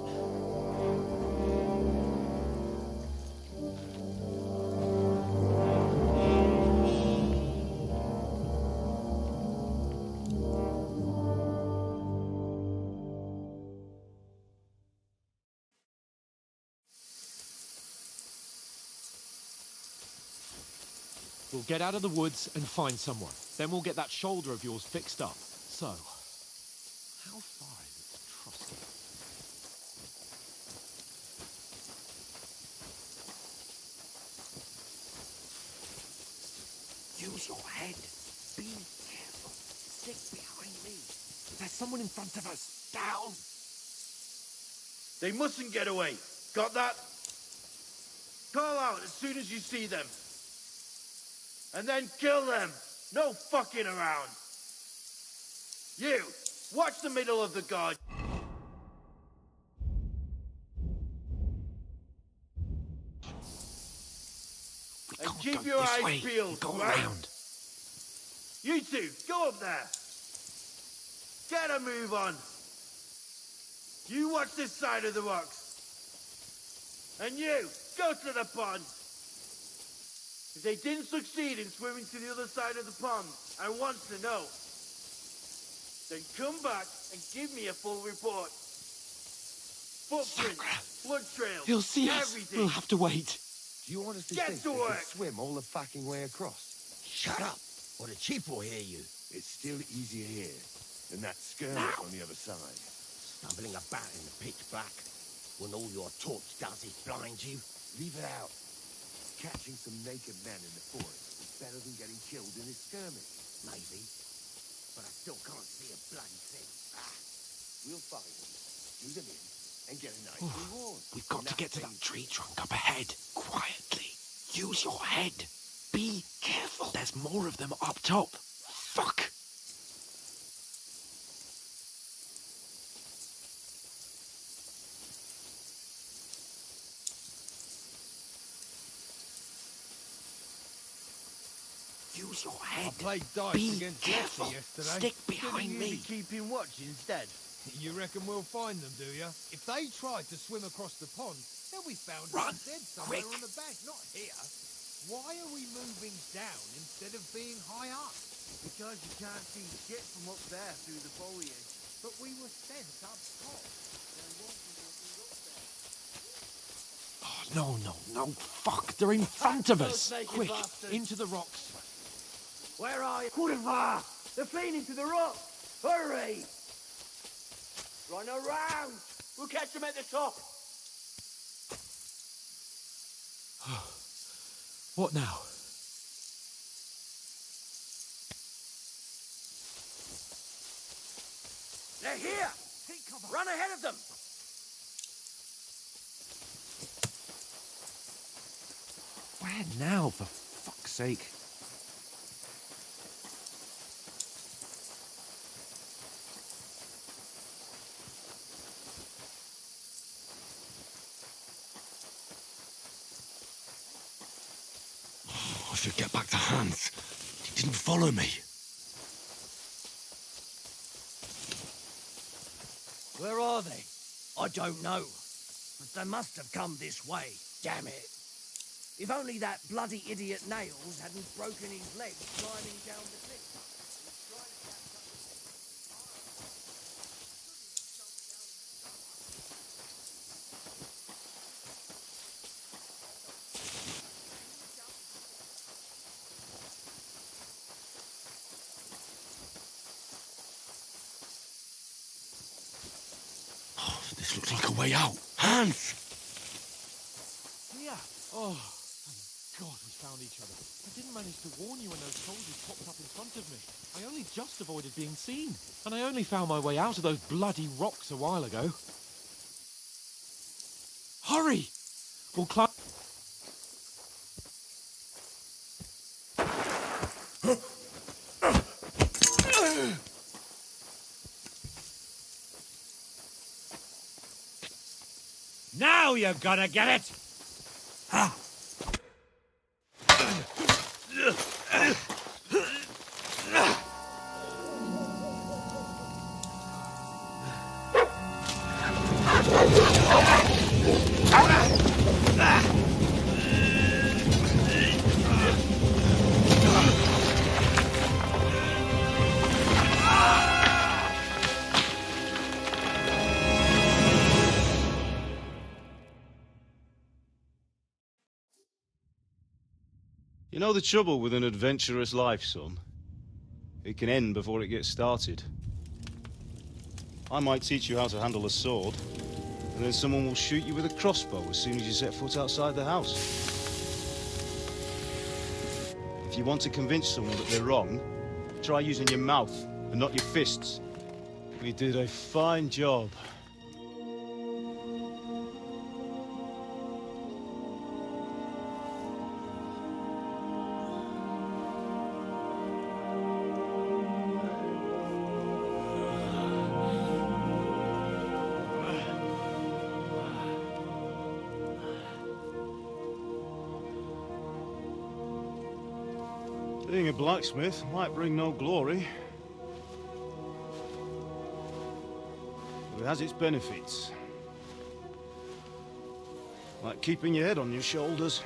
We'll get out of the woods and find someone. Then we'll get that shoulder of yours fixed up. So, how far is it to Trotsky? Use your head. Be careful. Stick behind me. There's someone in front of us. Down! They mustn't get away. Got that? Call out as soon as you see them. And then kill them. No fucking around. You, watch the middle of the guard. And keep your eyes peeled, Go right? around. You two, go up there. Get a move on. You watch this side of the rocks. And you, go to the pond. If they didn't succeed in swimming to the other side of the pond and wants to know, then come back and give me a full report. Footprints, blood trails, He'll see us. everything. We'll have to wait. Do you honestly Get think to they work. can swim all the fucking way across? Shut up, or the chief will hear you. It's still easier here than that skirmish on the other side. Stumbling about in the pitch black, when all your torch does is blind you. Leave it out. Catching some naked men in the forest is better than getting killed in a skirmish. Maybe, but I still can't see a bloody thing. We'll find them, do them in, and get a nice reward. We've got to get to that tree trunk up ahead. Quietly. Use your head. Be careful. There's more of them up top. Fuck. Use your head. Played dice Be against careful. Lefty yesterday. Stick behind Shouldn't you me. be keeping watch instead? You reckon we'll find them, do you? If they tried to swim across the pond, they'll be found Run, dead somewhere quick. on the bank, not here. Why are we moving down instead of being high up? Because you can't see shit from up there through the foliage. But we were sent up top. There won't be nothing up there. Oh, no. Fuck. They're in front of us. Those naked Quick. bastards. Into the rocks. Where are you? Kurva! They're fleeing into the rock! Hurry! Run around! We'll catch them at the top. What now? They're here! Run ahead of them! Where now, for fuck's sake? I should get back to Hans. He didn't follow me. Where are they? I don't know. But they must have come this way. Damn it. If only that bloody idiot Nails hadn't broken his leg climbing down the cliff. Oh, this looks like a way out. Hans! Yeah. Oh, thank God we found each other. I didn't manage to warn you when those soldiers popped up in front of me. I only just avoided being seen. And I only found my way out of those bloody rocks a while ago. Hurry! We'll climb... Now you're gonna get it! You know the trouble with an adventurous life, son? It can end before it gets started. I might teach you how to handle a sword, and then someone will shoot you with a crossbow as soon as you set foot outside the house. If you want to convince someone that they're wrong, try using your mouth and not your fists. We did a fine job. Being a blacksmith might bring no glory, but it has its benefits. Like keeping your head on your shoulders.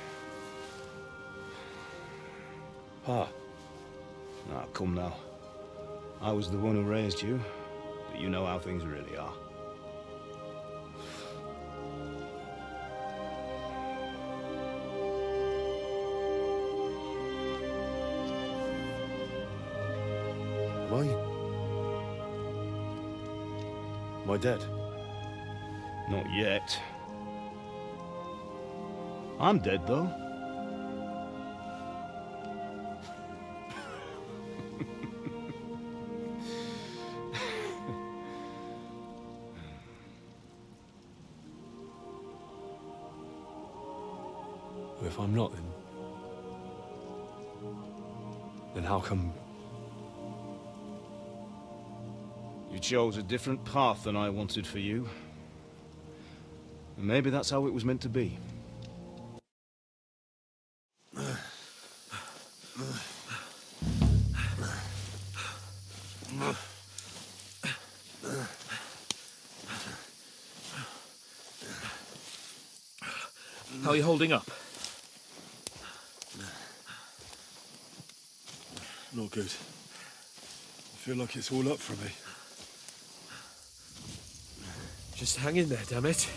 Pa. Ah, come now. I was the one who raised you, but you know how things really are. Am I dead? Not yet. I'm dead, though. If I'm not, then how come... You chose a different path than I wanted for you. And maybe that's how it was meant to be. How are you holding up? Not good. I feel like it's all up for me. Just hang in there, damn it.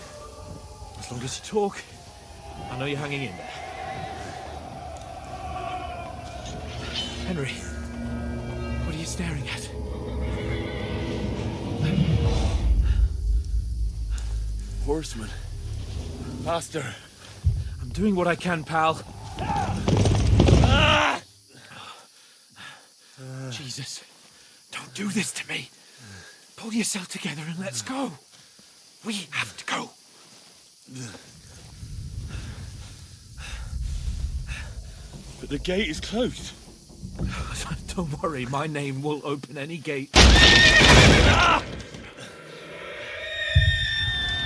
As long as you talk, I know you're hanging in there. Henry, what are you staring at? Horseman. Faster. I'm doing what I can, pal. Jesus, don't do this to me. Pull yourself together and let's go. We have to go. But the gate is closed. Don't worry, my name will open any gate.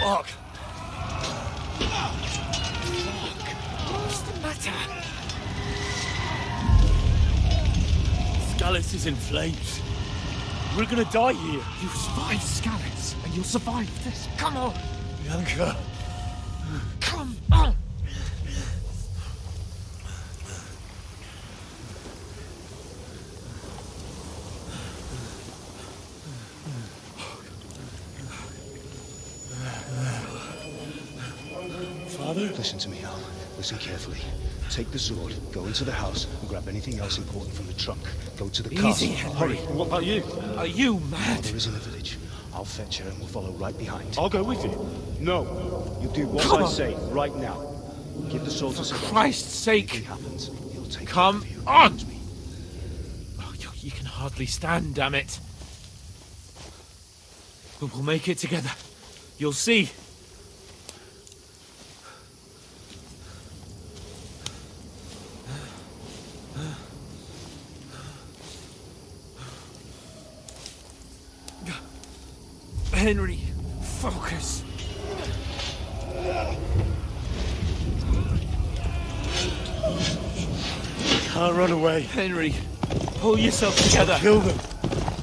Fuck. What's the matter? Scallis is in flames. We're gonna die here. You survived Scallis, and you'll survive this. Come on. Bianca. Come on. Father? Listen to me, Al. Listen carefully. Take the sword, go into the house, and grab anything else important from the trunk. Go to the castle. Easy, Henry. Hurry. What about you? Are you mad? Mother is in the village. I'll fetch her and we'll follow right behind. I'll go with you. No. You do what Come I on. say right now. Give the sword to For Sebastian. Christ's sake. Anything happens, he'll take Come care of you. on. Trust me. Oh, you can hardly stand, damn it. We'll make it together. You'll see. Henry, focus. Can't run away. Henry, pull yourself together. Kill them.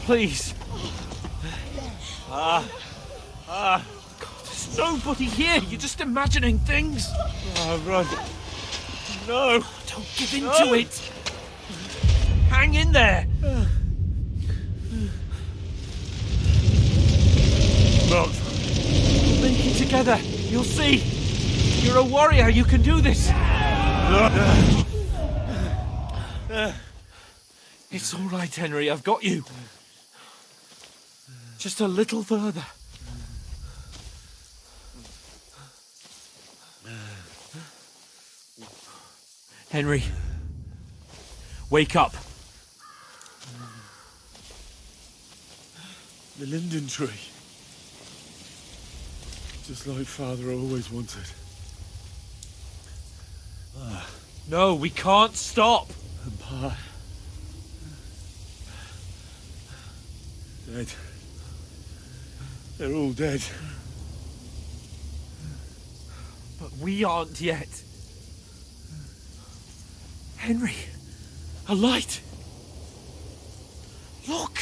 Please. God, there's nobody here. You're just imagining things. Run. No. Don't give in to it. Hang in there. Not. We'll make it together. You'll see. You're a warrior. You can do this. It's all right, Henry. I've got you. Just a little further. Henry, wake up. The linden tree. Just like Father always wanted. No, we can't stop. And Pa. Dead. They're all dead. But we aren't yet. Henry, A light! Look!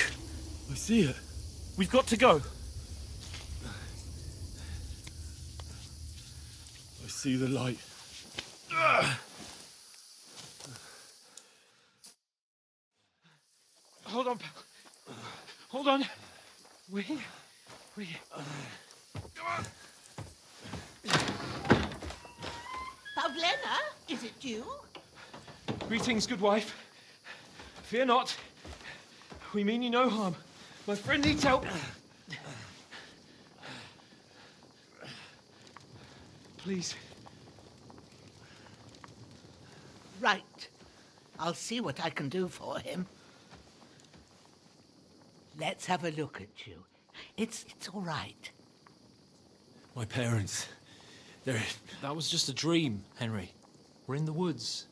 I see it. We've got to go. I see the light. Hold on, pal. Hold on. We. Pavlena, is it you? Greetings, good wife. Fear not. We mean you no harm. My friend needs help. Please. Right. I'll see what I can do for him. Let's have a look at you. It's all right. My parents. They're... That was just a dream, Henry. We're in the woods.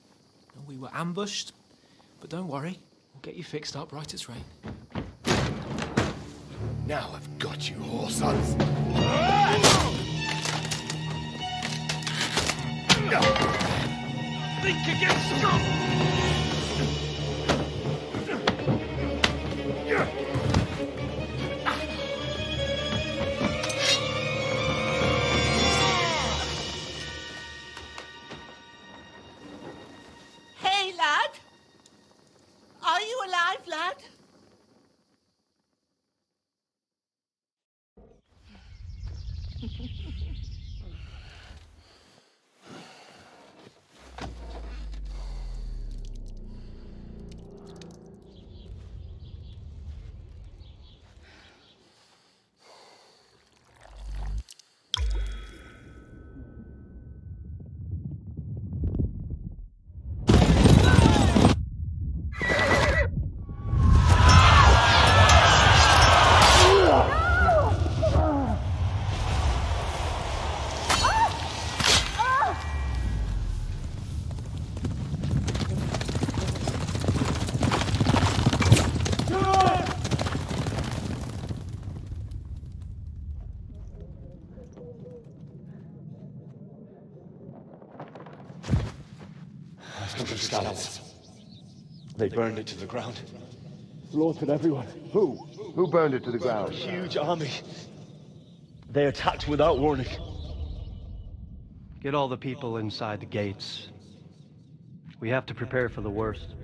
And we were ambushed. But don't worry. We'll get you fixed up right as rain. Now I've got you, whore sons. Think again, stop! Hey, lad! Are you alive, lad? They burned it to the ground. Slaughtered everyone. Who? Who burned it to the ground? Huge army. They attacked without warning. Get all the people inside the gates. We have to prepare for the worst.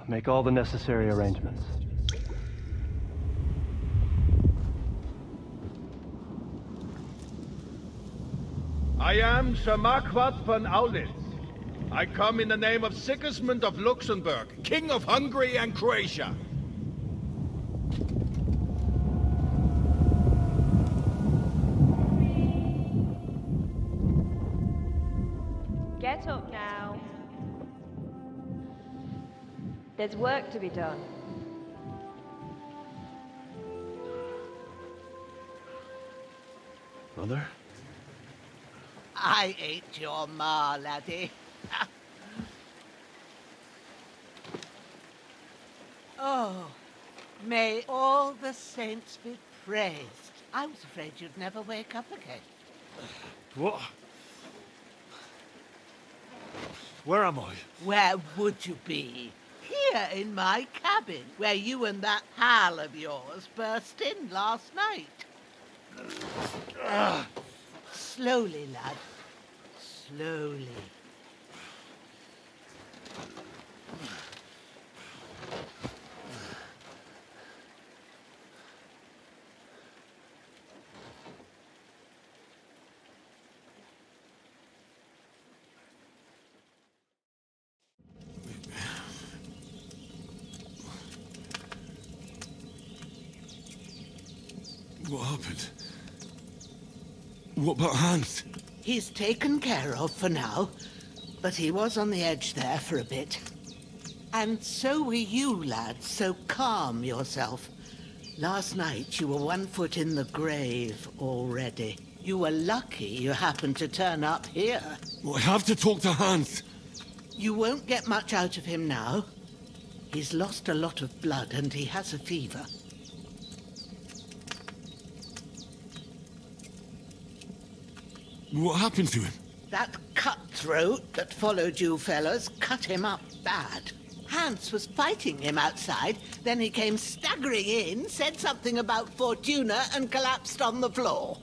Make all the necessary arrangements. I am Sir Marquardt von Aulitz. I come in the name of Sigismund of Luxembourg, King of Hungary and Croatia. Get up now. There's work to be done. Mother? I ain't your ma, laddie. Oh, may all the saints be praised. I was afraid you'd never wake up again. What? Where am I? Where would you be? Here in my cabin, where you and that pal of yours burst in last night. Slowly, lad. Slowly. What happened? What about Hans? He's taken care of for now, but he was on the edge there for a bit. And so were you, lad, so calm yourself. Last night you were 1 foot in the grave already. You were lucky you happened to turn up here. Well, I have to talk to Hans. You won't get much out of him now. He's lost a lot of blood and he has a fever. What happened to him? That cut cutthroat that followed you fellas cut him up bad. Hans was fighting him outside, then he came staggering in, said something about Fortuna, and collapsed on the floor.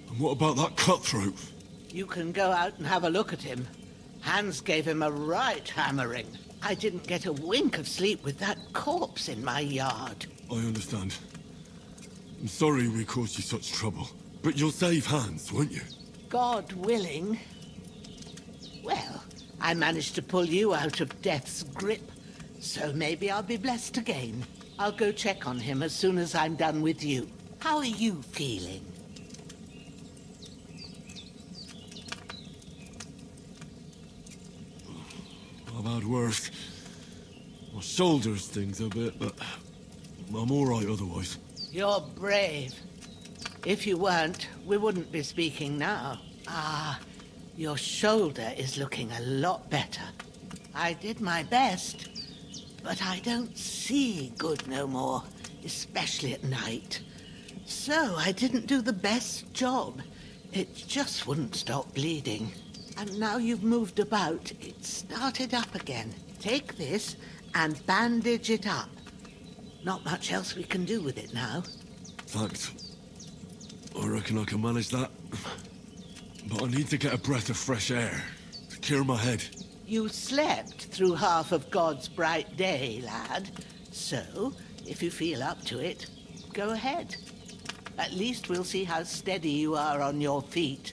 And what about that cutthroat? You can go out and have a look at him. Hans gave him a right hammering. I didn't get a wink of sleep with that corpse in my yard. I understand. I'm sorry we caused you such trouble. But you'll save Hans, won't you? God willing. Well, I managed to pull you out of death's grip, so maybe I'll be blessed again. I'll go check on him as soon as I'm done with you. How are you feeling? I've had worse. My shoulders stings a bit, but I'm all right otherwise. You're brave. If you weren't, we wouldn't be speaking now. Ah, your shoulder is looking a lot better. I did my best, but I don't see good no more, especially at night. So I didn't do the best job. It just wouldn't stop bleeding. And now you've moved about, it started up again. Take this and bandage it up. Not much else we can do with it now. Thanks. I reckon I can manage that. But I need to get a breath of fresh air to clear my head. You slept through half of God's bright day, lad. So, if you feel up to it, go ahead. At least we'll see how steady you are on your feet.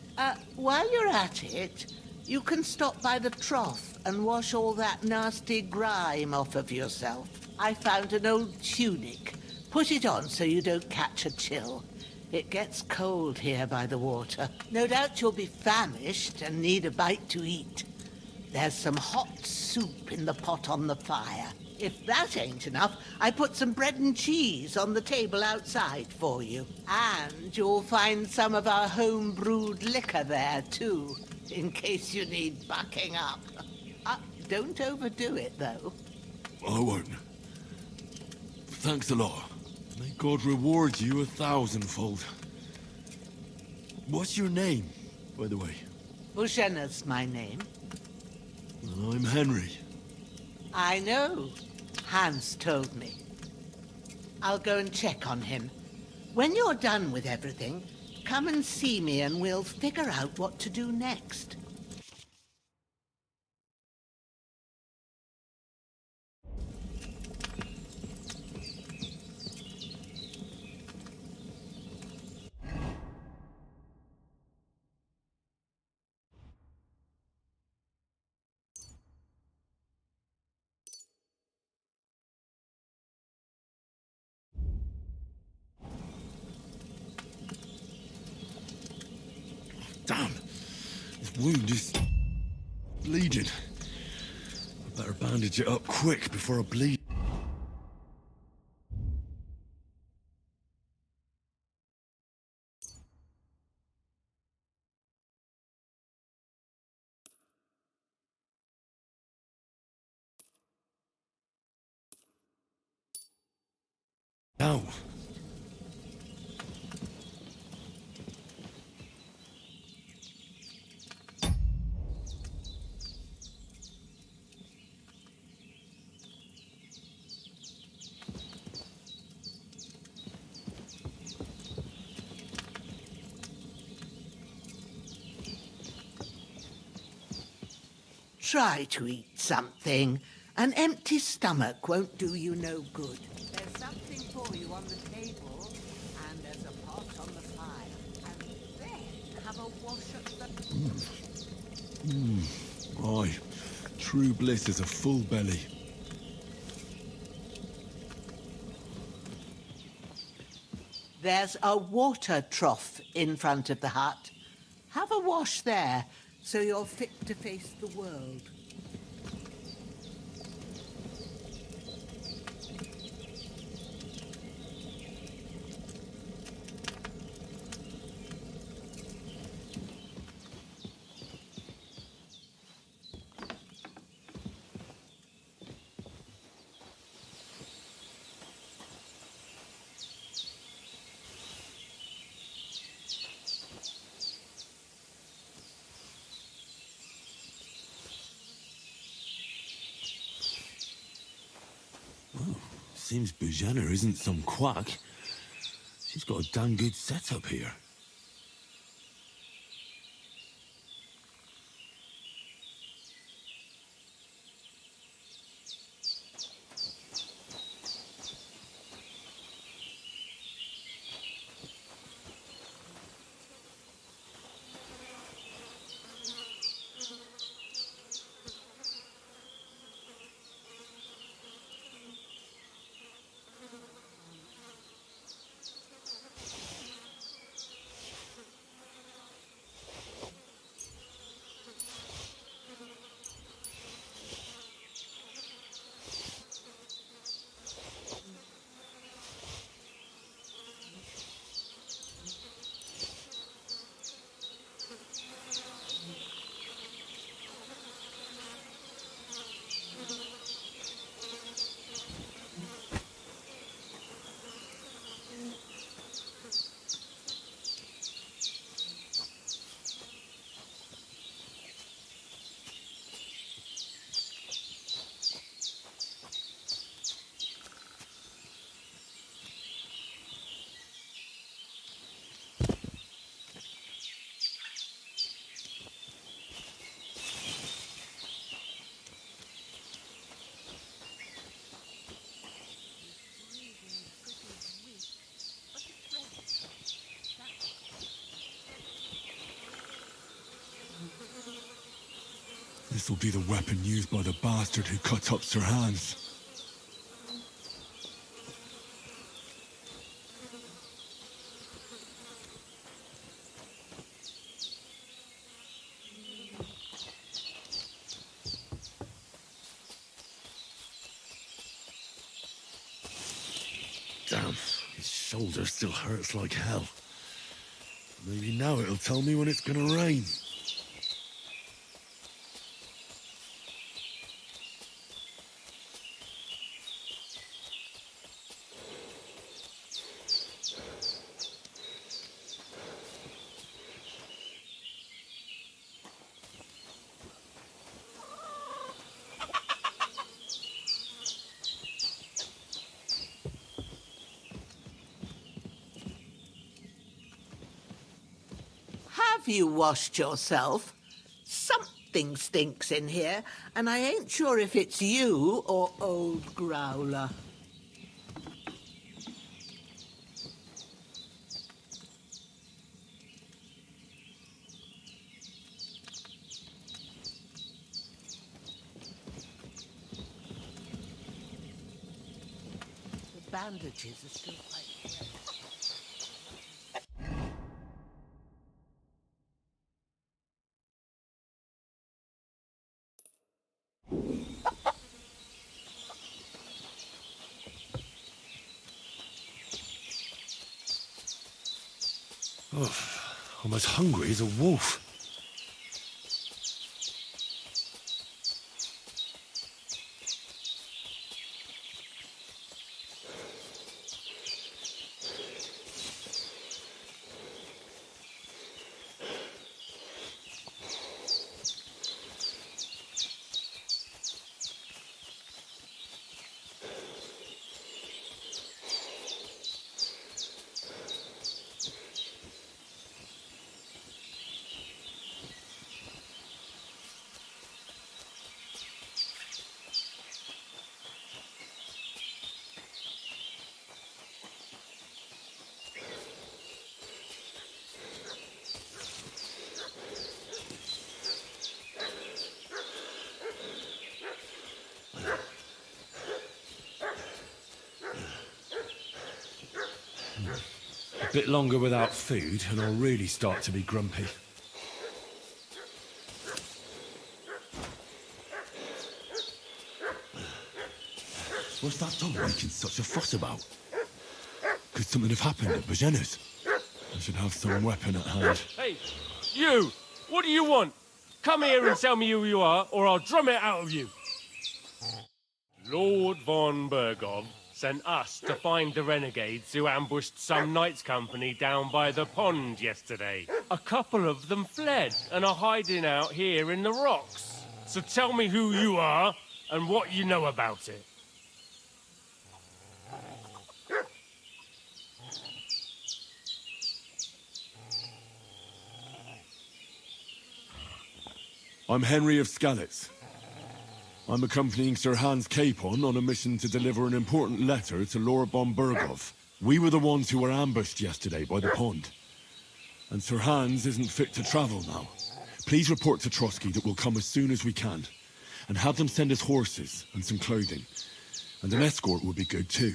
While you're at it, you can stop by the trough and wash all that nasty grime off of yourself. I found an old tunic. Put it on so you don't catch a chill. It gets cold here by the water. No doubt you'll be famished and need a bite to eat. There's some hot soup in the pot on the fire. If that ain't enough, I put some bread and cheese on the table outside for you. And you'll find some of our home-brewed liquor there, too, in case you need bucking up. Don't overdo it, though. I won't. Thanks a lot. May God reward you 1,000-fold. What's your name, by the way? Bushenna's my name. And I'm Henry. I know. Hans told me. I'll go and check on him. When you're done with everything, come and see me and we'll figure out what to do next. Damn! This wound is bleeding. I better bandage it up quick before I bleed. Ow! Try to eat something. An empty stomach won't do you no good. There's something for you on the table, and there's a pot on the fire. And then have a wash at the... Aye. True bliss is a full belly. There's a water trough in front of the hut. Have a wash there, so you're fit to face the world. Seems Bujana isn't some quack. She's got a damn good setup here. This'll be the weapon used by the bastard who cut up Sir Hans. Damn, his shoulder still hurts like hell. Maybe now it'll tell me when it's gonna rain. Have you washed yourself? Something stinks in here, and I ain't sure if it's you or old Growler. The bandages are still right here. Oh, I'm as hungry as a wolf. A bit longer without food and I'll really start to be grumpy. What's that dog making such a fuss about? Could something have happened at Bajena's? I should have some weapon at hand. Hey, you! What do you want? Come here and tell me who you are, or I'll drum it out of you. Lord von Bergov sent us to find the renegades who ambushed some knights' company down by the pond yesterday. A couple of them fled and are hiding out here in the rocks. So tell me who you are and what you know about it. I'm Henry of Skalitz. I'm accompanying Sir Hans Capon on a mission to deliver an important letter to Lord von Burgov. We were the ones who were ambushed yesterday by the pond. And Sir Hans isn't fit to travel now. Please report to Trotsky that we'll come as soon as we can. And have them send us horses and some clothing. And an escort would be good too.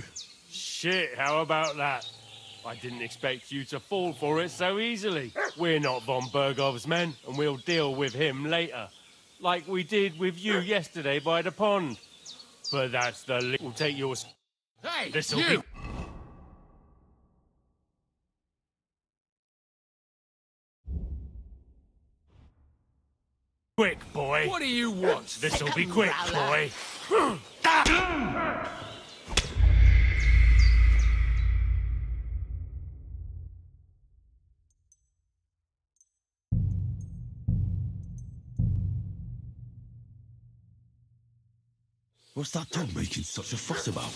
Shit, how about that? I didn't expect you to fall for it so easily. We're not von Burgov's men, and we'll deal with him later. Like we did with you yesterday by the pond. But that's the we'll take yours. Hey, This'll you! be... quick, boy. What do you want? This'll be quick, boy. What's that dog making such a fuss about?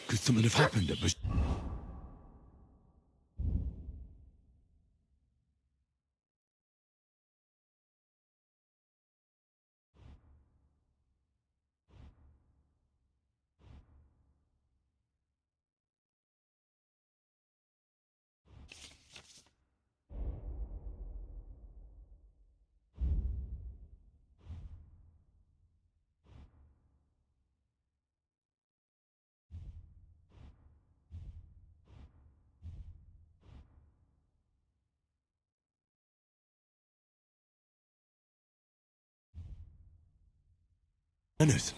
Could something have happened at Bush? Dennis.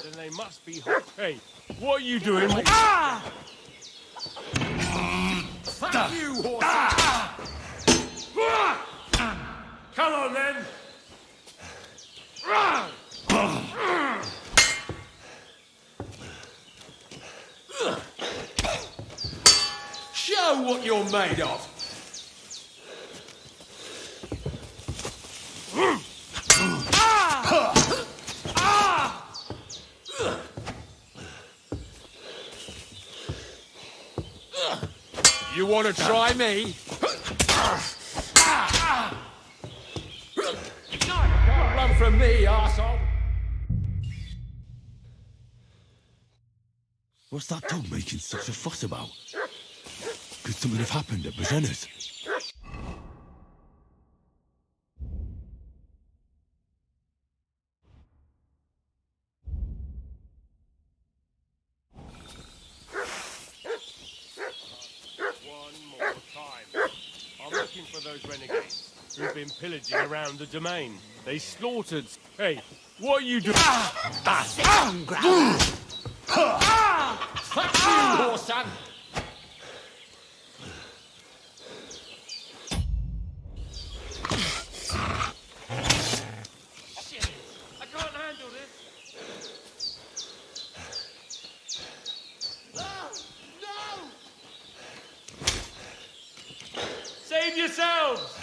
And they must be hot. Hey, what are you doing? Ah! Fuck you, horse! Come on, then. Show what you're made of! You want to try me? Don't run from me, arsehole! What's that dog making such a fuss about? Could something have happened at Bazena's? For those renegades who've been pillaging around the domain. They slaughtered... Hey, what are you doing? Fuck you, horse son! Shit, I can't handle this. No! Save yourselves!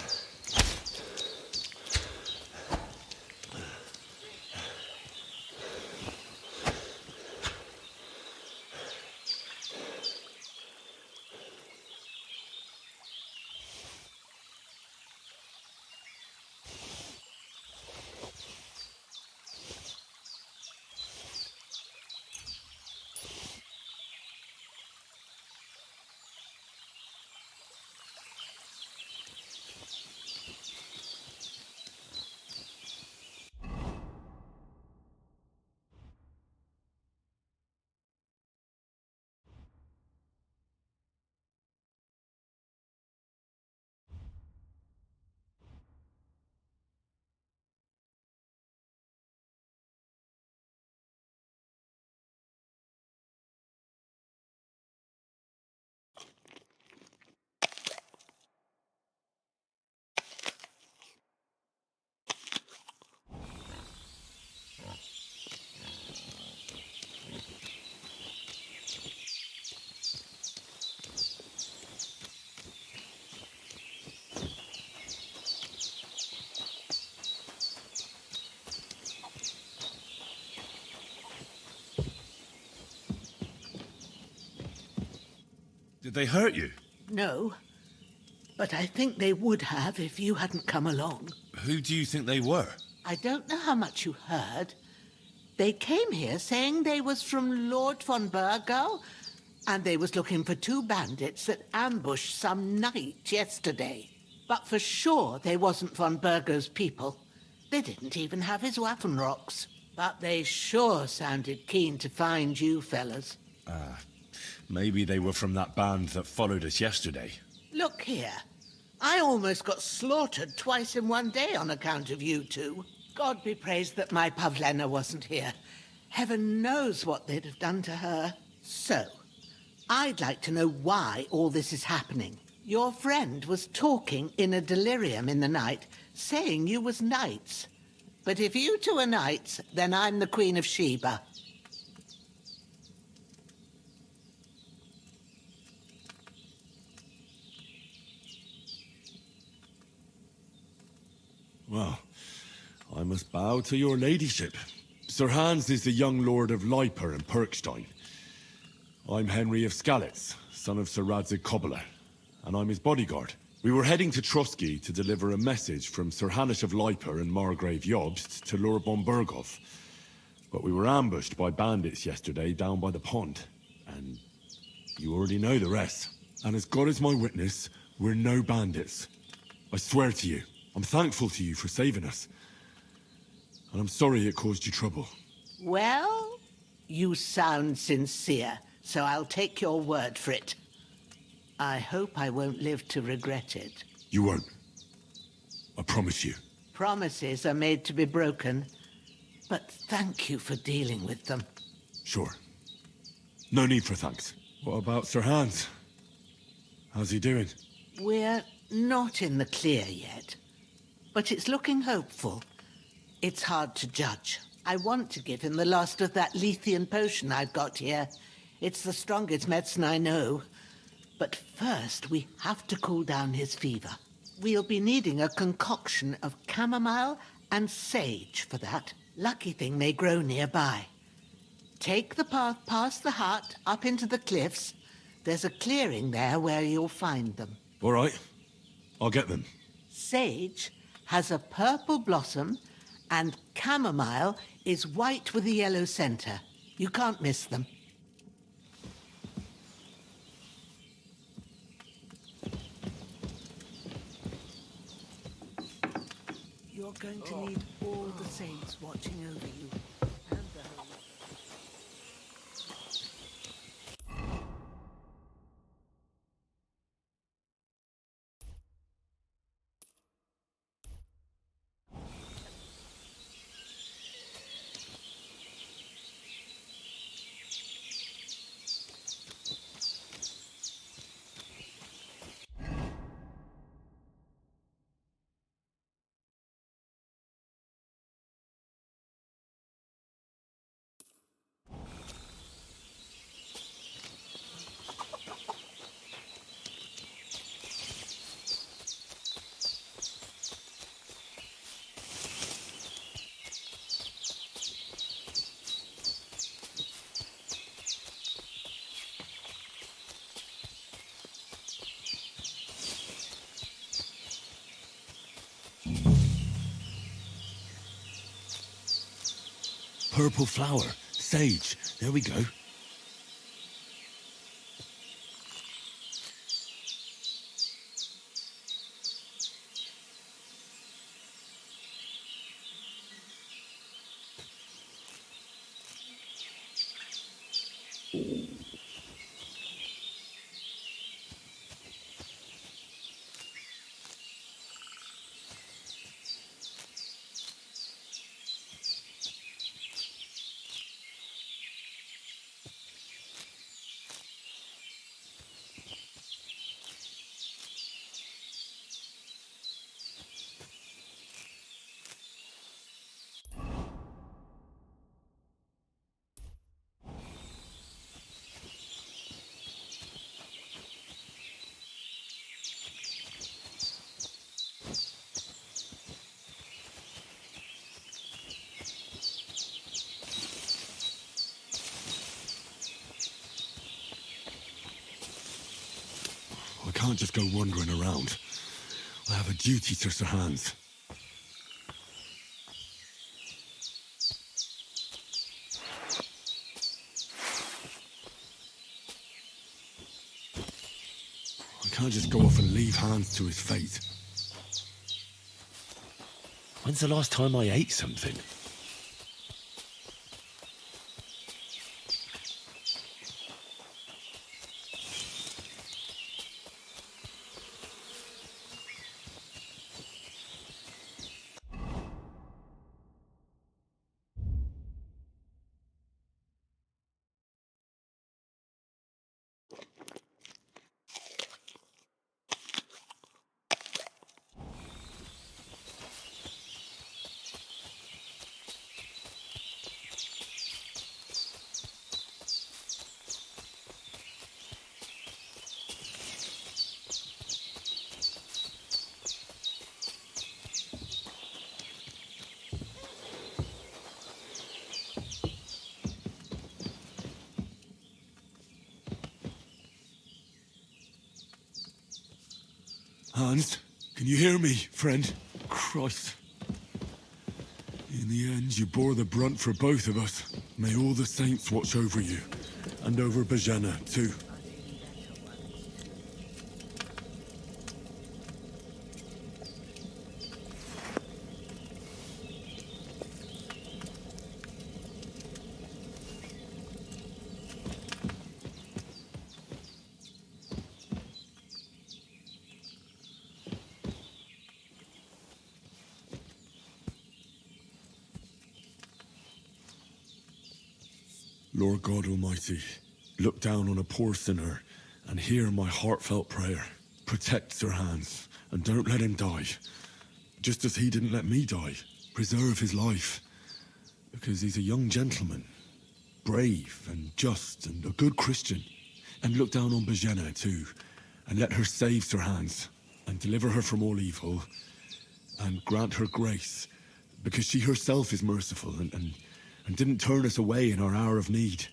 Did they hurt you? No, but I think they would have if you hadn't come along. Who do you think they were? I don't know how much you heard. They came here saying they was from Lord von Burgo, and they was looking for 2 bandits that ambushed some knight yesterday. But for sure they wasn't von Burgo's people. They didn't even have his Waffenrocks. But they sure sounded keen to find you fellas. Maybe they were from that band that followed us yesterday. Look here. I almost got slaughtered twice in one day on account of you two. God be praised that my Pavlena wasn't here. Heaven knows what they'd have done to her. So, I'd like to know why all this is happening. Your friend was talking in a delirium in the night, saying you was knights. But if you two are knights, then I'm the Queen of Sheba. Well, I must bow to your ladyship. Sir Hans is the young lord of Leiper and Perkstein. I'm Henry of Skalitz, son of Sir Radzig Kobyla, and I'm his bodyguard. We were heading to Trotsky to deliver a message from Sir Hanush of Leiper and Margrave Jobst to Lord von Burgov. But we were ambushed by bandits yesterday down by the pond, and you already know the rest. And as God is my witness, we're no bandits. I swear to you, I'm thankful to you for saving us. And I'm sorry it caused you trouble. Well, you sound sincere, so I'll take your word for it. I hope I won't live to regret it. You won't. I promise you. Promises are made to be broken, but thank you for dealing with them. Sure. No need for thanks. What about Sir Hans? How's he doing? We're not in the clear yet, but it's looking hopeful. It's hard to judge. I want to give him the last of that Lethean potion I've got here. It's the strongest medicine I know. But first, we have to cool down his fever. We'll be needing a concoction of chamomile and sage for that. Lucky thing they grow nearby. Take the path past the hut, up into the cliffs. There's a clearing there where you'll find them. All right. I'll get them. Sage has a purple blossom, and chamomile is white with a yellow center. You can't miss them. You're going to need all the saints watching over you. And the Holy... Purple flower. Sage. There we go. can't just go wandering around. I have a duty to Sir Hans. I can't just go off and leave Hans to his fate. When's the last time I ate something? Hans, can you hear me, friend? Christ. In the end, you bore the brunt for both of us. May all the saints watch over you, and over Bajana, too. Lord God Almighty, look down on a poor sinner and hear my heartfelt prayer. Protect Sir Hans and don't let him die. Just as he didn't let me die. Preserve his life. Because he's a young gentleman. Brave and just and a good Christian. And look down on Bajena too. And let her save Sir Hans. And deliver her from all evil. And grant her grace. Because she herself is merciful and didn't turn us away in our hour of need.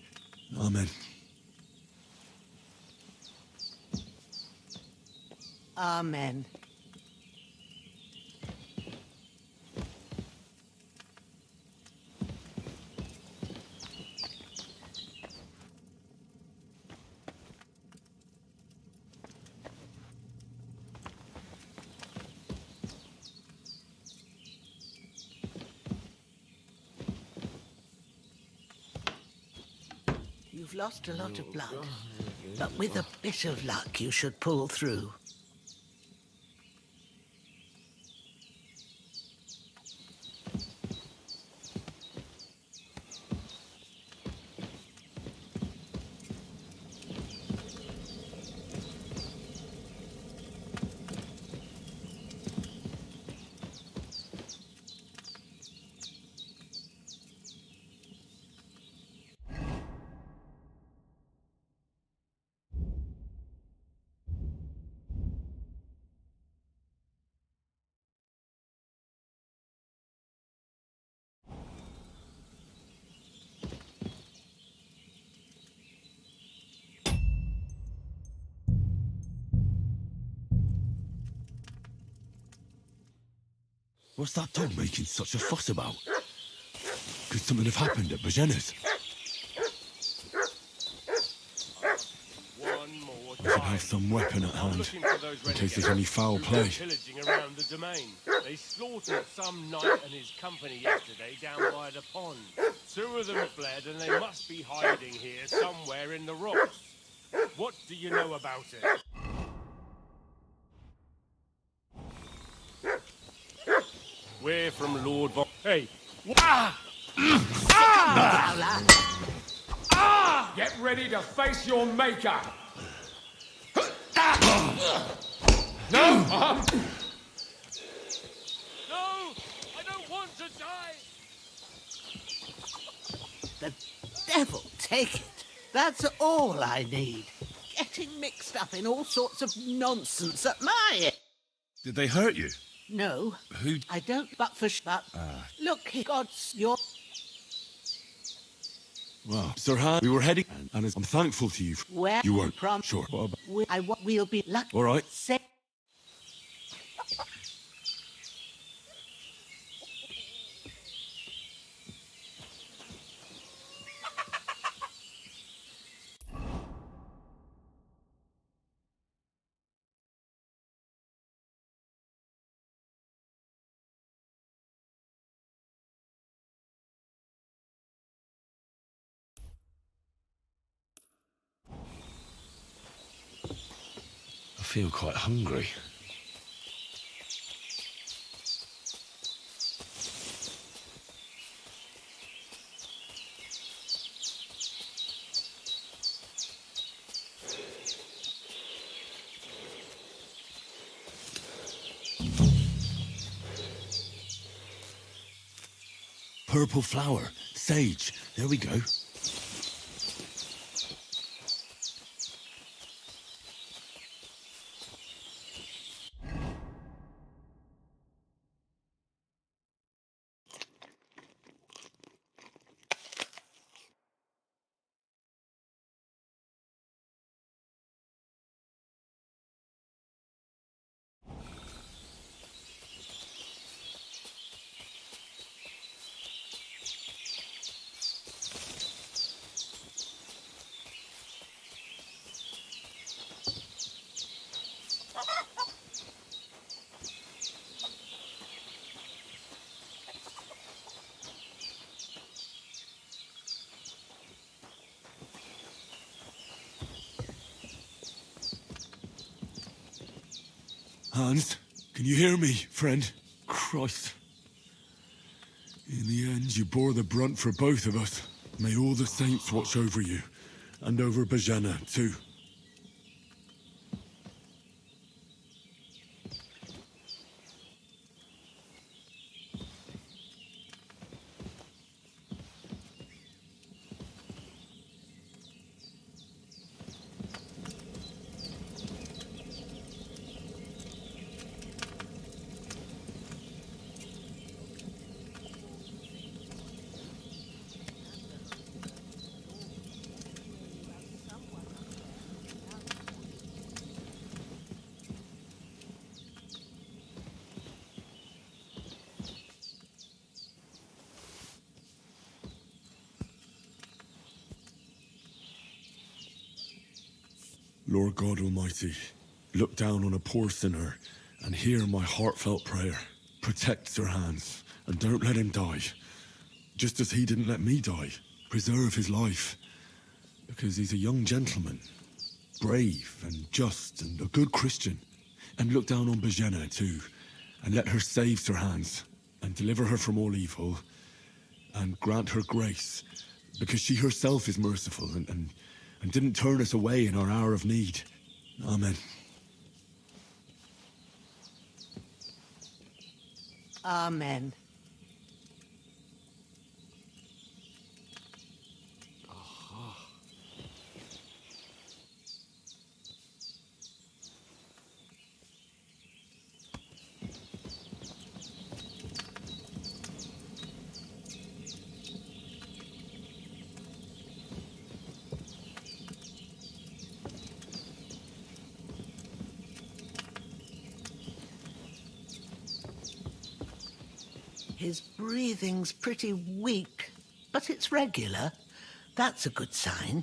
Amen. Amen. You've lost a lot of blood, but with a bit of luck you should pull through. What's that dog making such a fuss about? Could something have happened at Bajena's? I should have some weapon at hand, in case there's any foul play. Pillaging around the domain. They slaughtered some knight and his company yesterday down by the pond. 2 of them fled and they must be hiding here somewhere in the rocks. What do you know about it? We're from Lord Von... Hey! Ah! Ah! Get ready to face your maker! No! No! I don't want to die! The devil take it. That's all I need. Getting mixed up in all sorts of nonsense at my age. Did they hurt you? No. Who? I don't, but for but. Look, God's your... Well, Sir Han, we were heading, and I'm thankful to you. Where You weren't. from? Sure. What about? We'll be lucky. All right. Say I feel quite hungry. Purple flower, sage. There we go. Hans, can you hear me, friend? Christ. In the end, you bore the brunt for both of us. May all the saints watch over you, and over Bajana, too. Lord God Almighty, look down on a poor sinner and hear my heartfelt prayer. Protect Sir Hans and don't let him die. Just as he didn't let me die. Preserve his life. Because he's a young gentleman. Brave and just and a good Christian. And look down on Bajena too. And let her save Sir Hans. And deliver her from all evil. And grant her grace. Because she herself is merciful and didn't turn us away in our hour of need. Amen. amen. His breathing's pretty weak, but it's regular. That's a good sign.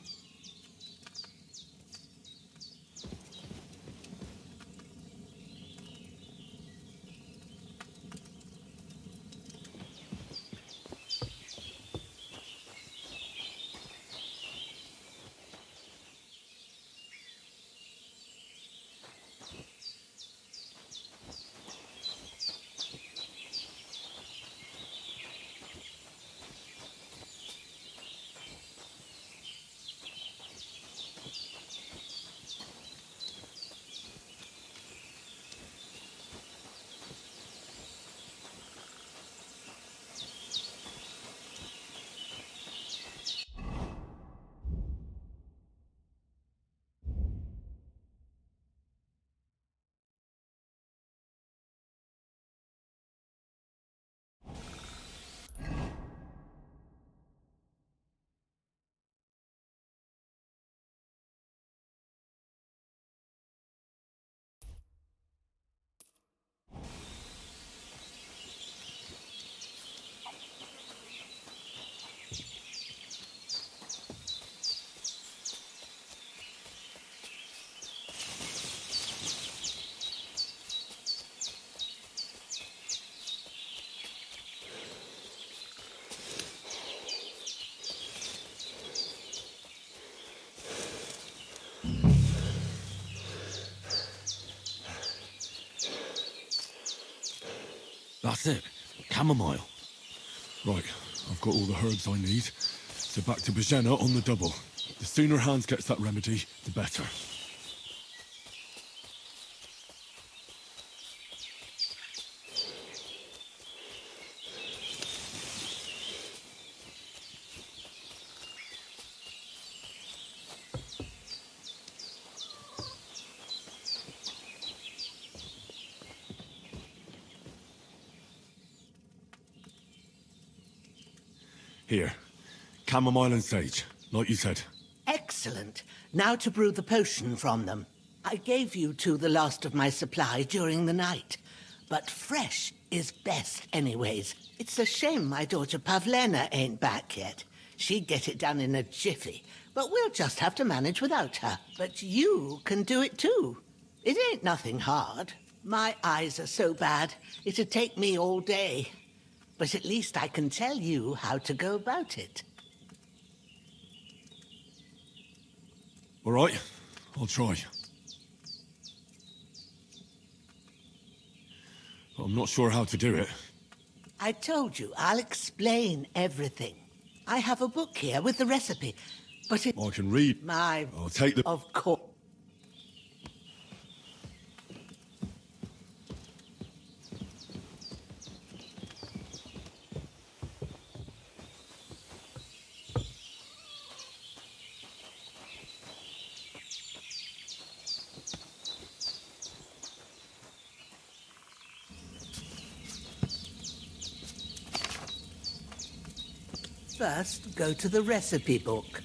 That's it. Chamomile. Right, I've got all the herbs I need. So back to Bajena on the double. The sooner Hans gets that remedy, the better. Here, chamomile and sage, like you said. Excellent. Now to brew the potion from them. I gave you two the last of my supply during the night. But fresh is best anyways. It's a shame my daughter Pavlena ain't back yet. She'd get it done in a jiffy. But we'll just have to manage without her. But you can do it too. It ain't nothing hard. My eyes are so bad, it'd take me all day. But at least I can tell you how to go about it. All right, I'll try. But I'm not sure how to do it. I told you, I'll explain everything. I have a book here with the recipe, but it... I can read. I'll take the... Of course. First, go to the recipe book.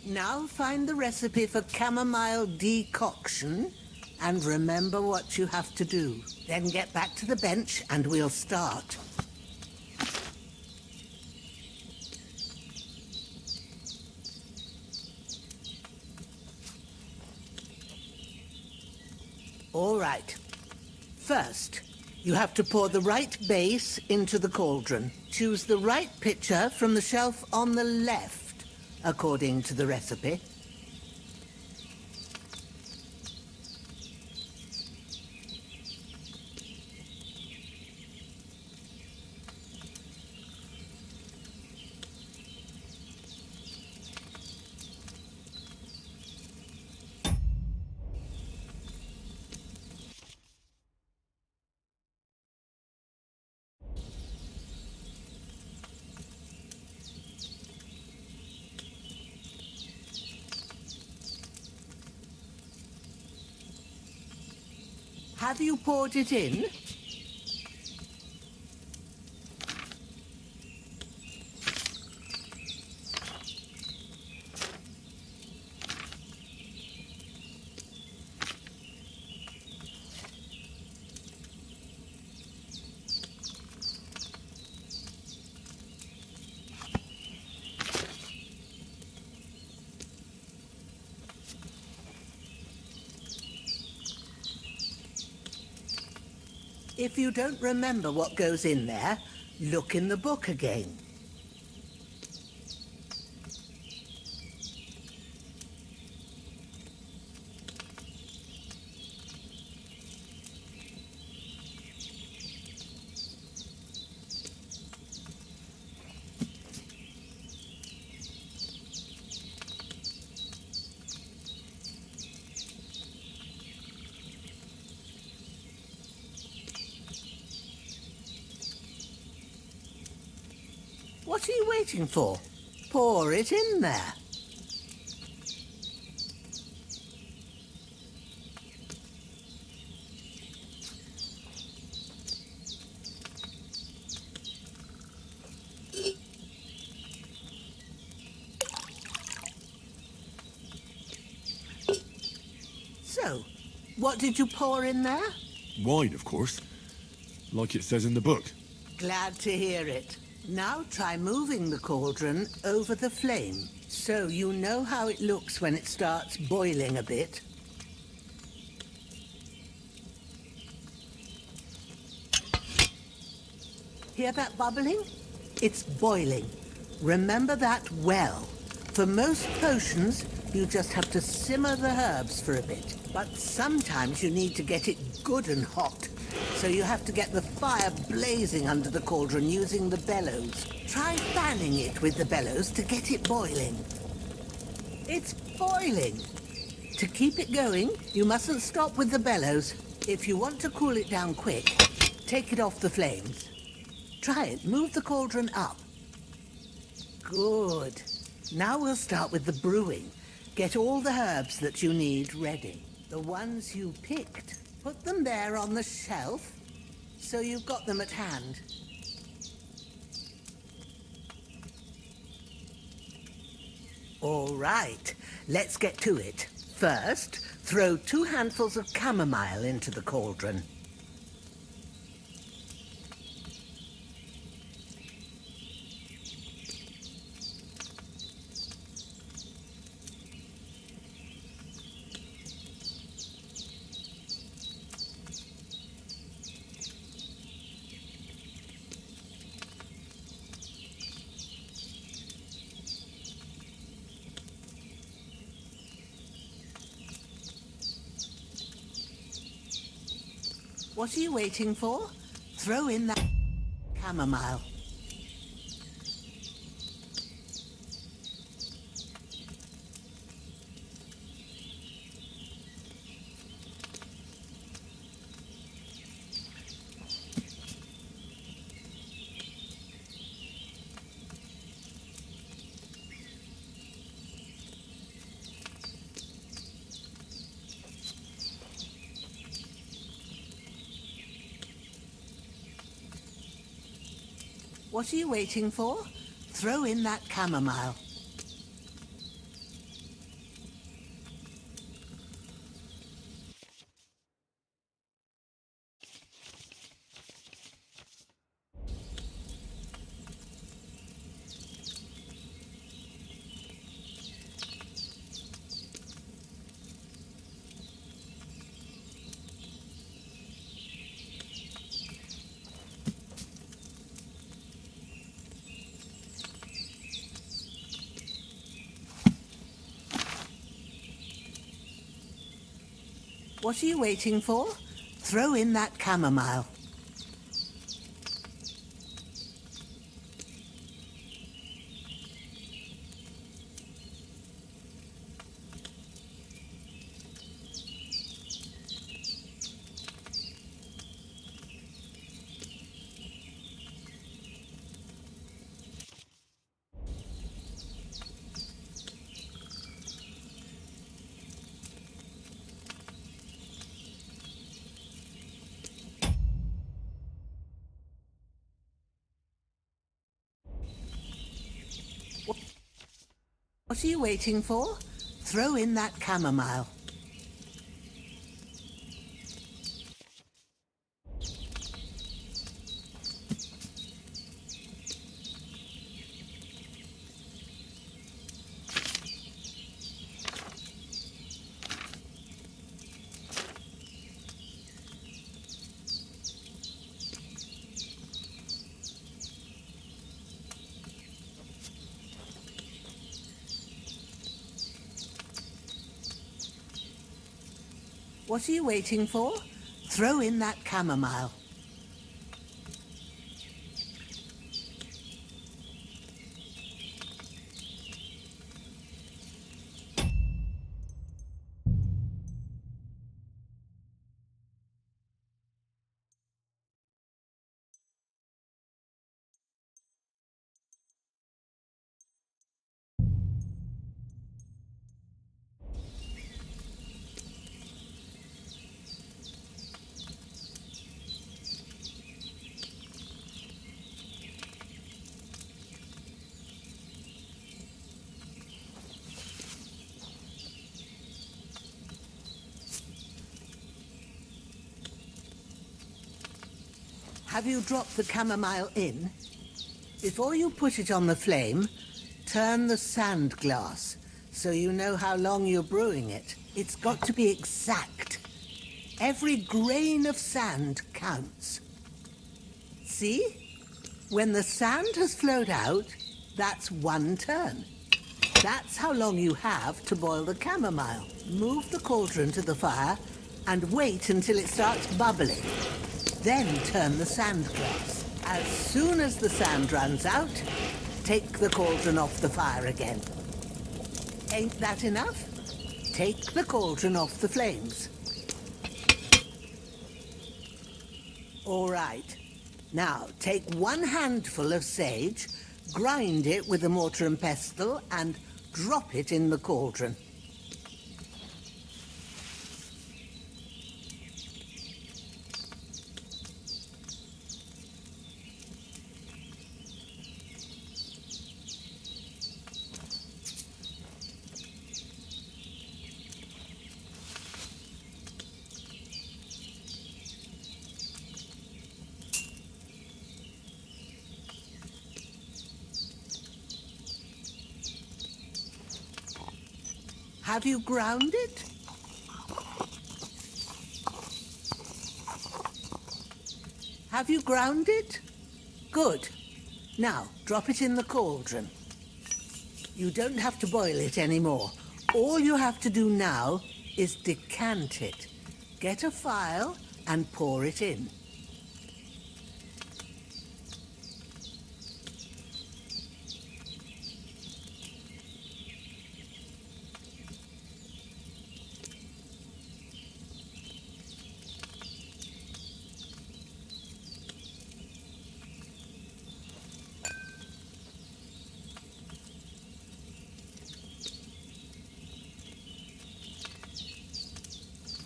Now find the recipe for chamomile decoction and remember what you have to do. Then get back to the bench and we'll start. All right. First, you have to pour the right base into the cauldron. Choose the right pitcher from the shelf on the left, according to the recipe. Have you poured it in? If you don't remember what goes in there, look in the book again. What are you waiting for? Pour it in there. So, what did you pour in there? Wine, of course. Like it says in the book. Glad to hear it. Now try moving the cauldron over the flame, so you know how it looks when it starts boiling a bit. Hear that bubbling? It's boiling. Remember that well. For most potions, you just have to simmer the herbs for a bit. But sometimes you need to get it good and hot. So you have to get the fire blazing under the cauldron using the bellows. Try fanning it with the bellows to get it boiling. It's boiling. To keep it going, you mustn't stop with the bellows. If you want to cool it down quick, take it off the flames. Try it. Move the cauldron up. Good. Now we'll start with the brewing. Get all the herbs that you need ready. The ones you picked. Put them there on the shelf, so you've got them at hand. All right, let's get to it. First, throw 2 handfuls of chamomile into the cauldron. What are you waiting for? Throw in that chamomile. What are you waiting for? Throw in that chamomile. What are you waiting for? Throw in that chamomile. What are you waiting for? Throw in that chamomile. What are you waiting for? Throw in that chamomile. Have you dropped the chamomile in? Before you put it on the flame, turn the sand glass so you know how long you're brewing it. It's got to be exact. Every grain of sand counts. See? When the sand has flowed out, that's 1 turn. That's how long you have to boil the chamomile. Move the cauldron to the fire and wait until it starts bubbling. Then turn the sand glass. As soon as the sand runs out, take the cauldron off the fire again. Ain't that enough? Take the cauldron off the flames. All right. Now, take 1 handful of sage, grind it with a mortar and pestle, and drop it in the cauldron. Have you ground it? Have you ground it? Good. Now, drop it in the cauldron. You don't have to boil it anymore. All you have to do now is decant it. Get a phial and pour it in.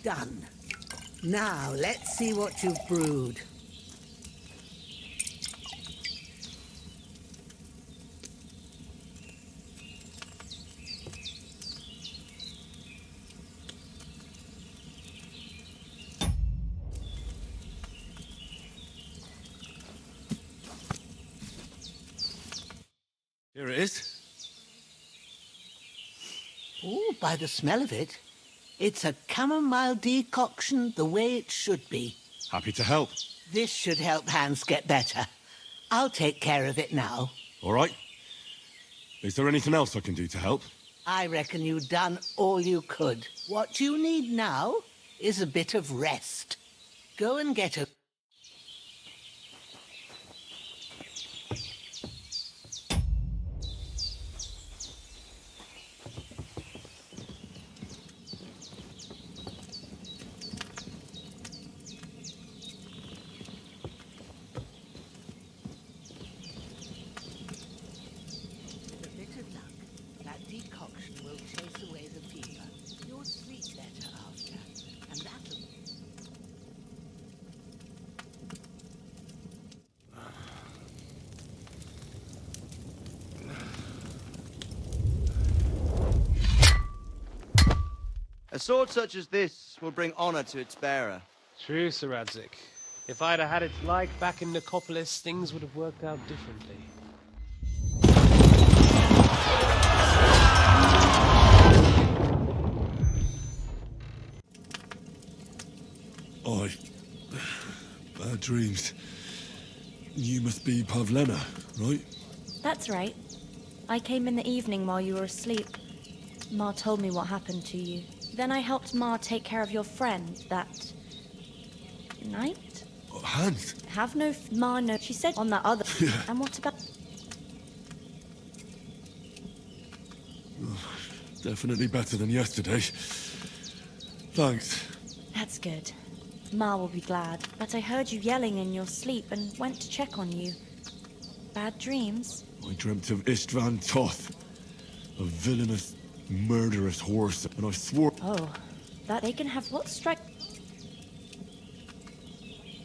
Done. Now, let's see what you've brewed. Here it is. Oh, by the smell of it, it's a chamomile decoction the way it should be. Happy to help. This should help Hans get better. I'll take care of it now. All right. Is there anything else I can do to help? I reckon you've done all you could. What you need now is a bit of rest. Go and get a... A sword such as this will bring honor to its bearer. True, Sir Radzik. If I'd have had its like back in Nicopolis, things would have worked out differently. Bad dreams. You must be Pavlena, right? That's right. I came in the evening while you were asleep. Ma told me what happened to you. Then I helped Ma take care of your friend that night. Hans? Have no Ma no. She said on that other. Yeah. And what about? Definitely better than yesterday. Thanks. That's good. Ma will be glad. But I heard you yelling in your sleep and went to check on you. Bad dreams? I dreamt of Istvan Toth, a villainous, murderous horse, and I swore... Oh, that they can have what strike...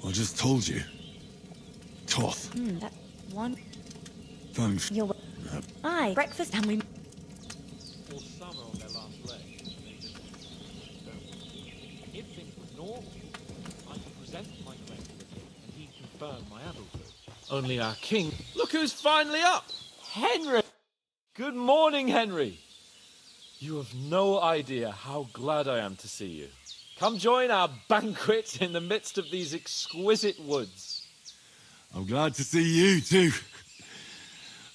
I just told you. Toth. That one... Thanks. You're... Aye, breakfast and we... All summer on their last leg. If things were normal, I could present my claim to the king and he'd confirm my adulthood. Only our king... Look who's finally up! Henry! Good morning, Henry! You have no idea how glad I am to see you. Come join our banquet in the midst of these exquisite woods. I'm glad to see you, too.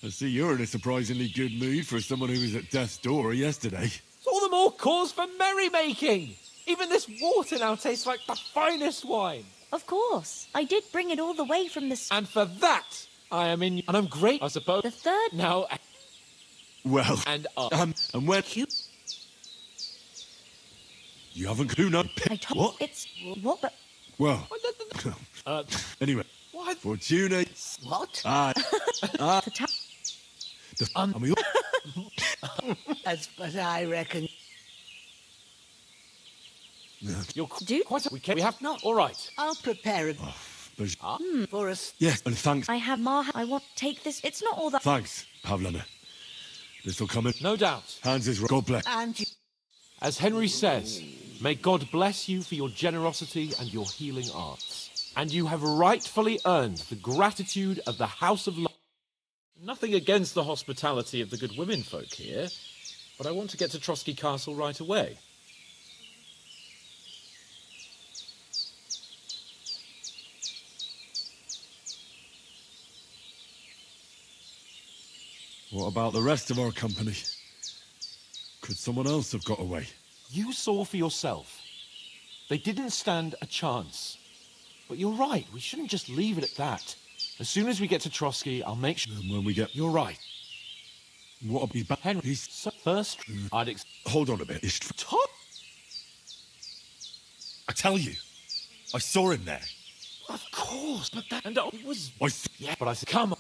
I see you're in a surprisingly good mood for someone who was at death's door yesterday. It's all the more cause for merrymaking. Even this water now tastes like the finest wine. Of course. I did bring it all the way from the... And for that, I am in... And I'm great, I suppose. The third... Now... Well, and and where... You haven't clue no... I told... What? It's... What, but... Well... anyway. What? Fortuna... What? But I reckon... You're quite... We have not. All right. I'll prepare it for us. Yes, and thanks. I have more... I want to take this... It's not all that... Thanks, Pavlana. This'll come in. No doubt. Hans is... God bless. And you... As Henry says, may God bless you for your generosity and your healing arts. And you have rightfully earned the gratitude of the House of Love. Nothing against the hospitality of the good women folk here, but I want to get to Trotsky Castle right away. What about the rest of our company? Could someone else have got away? You saw for yourself. They didn't stand a chance. But you're right, we shouldn't just leave it at that. As soon as we get to Trotsky, I'll make sure... And when we get... You're right. What'll be back? Henry, first, I'd... Hold on a bit. Tom? I tell you, I saw him there. Of course, but that... And it was... Yeah, but I said, come on.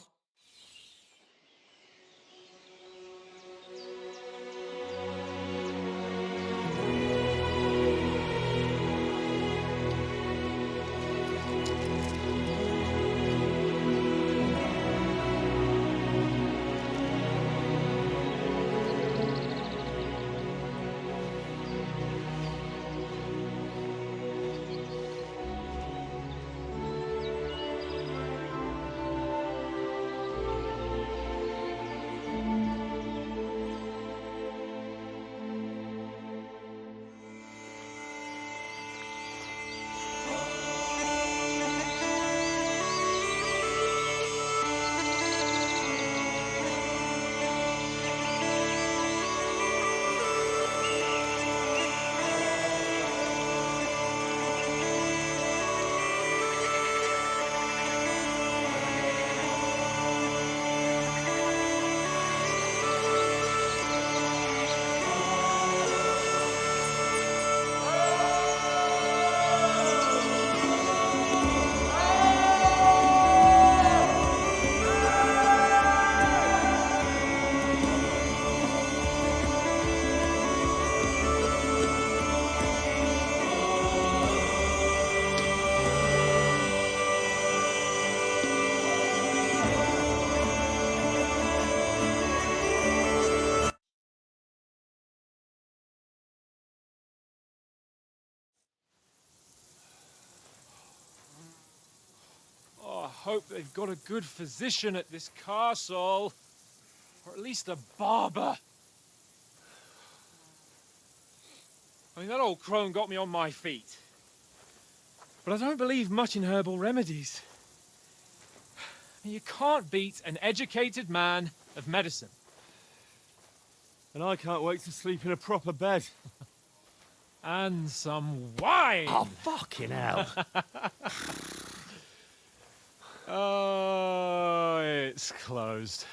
I hope they've got a good physician at this castle. Or at least a barber. I mean, that old crone got me on my feet. But I don't believe much in herbal remedies. You can't beat an educated man of medicine. And I can't wait to sleep in a proper bed. And some wine! Oh, fucking hell. Oh, it's closed.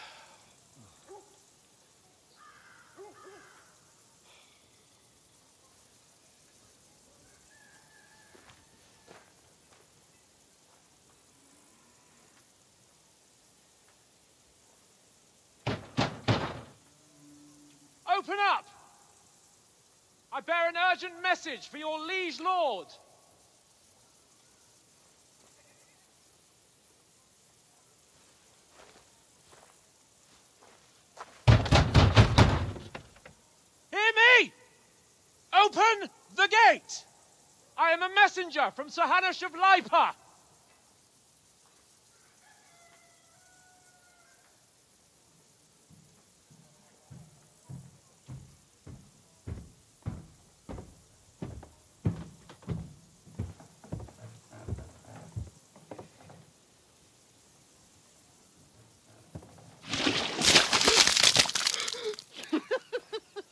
Open up! I bear an urgent message for your liege lord. Hear me! Open the gate! I am a messenger from Sir Hanush of Lipa.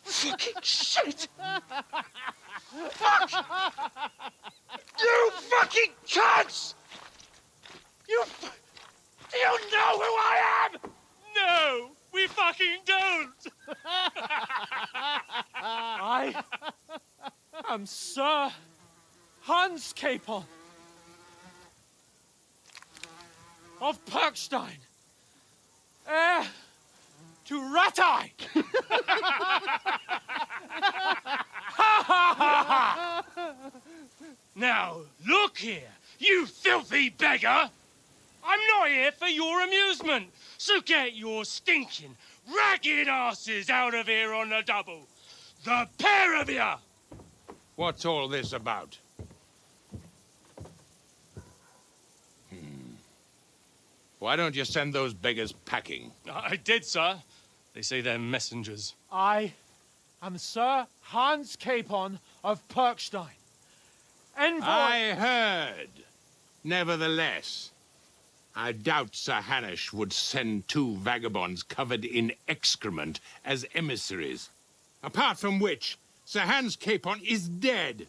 Fucking shit! fucking don't! I am Sir Hans Capon of Perkstein, heir to Ratai. Now, look here, you filthy beggar! I'm not here for your amusement, so get your stinking, ragged asses out of here on the double. The pair of you! What's all this about? Why don't you send those beggars packing? I did, sir. They say they're messengers. I am Sir Hans Capon of Perkstein, envoy. I heard. Nevertheless, I doubt Sir Hanush would send two vagabonds covered in excrement as emissaries. Apart from which, Sir Hans Capon is dead.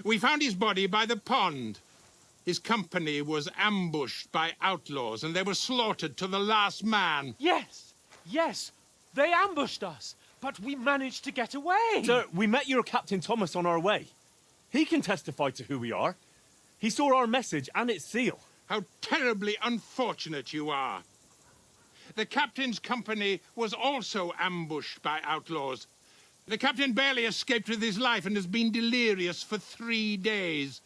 We found his body by the pond. His company was ambushed by outlaws, and they were slaughtered to the last man. Yes, yes, they ambushed us, but we managed to get away. Sir, we met your Captain Thomas on our way. He can testify to who we are. He saw our message and its seal. How terribly unfortunate you are. The captain's company was also ambushed by outlaws. The captain barely escaped with his life and has been delirious for 3 days.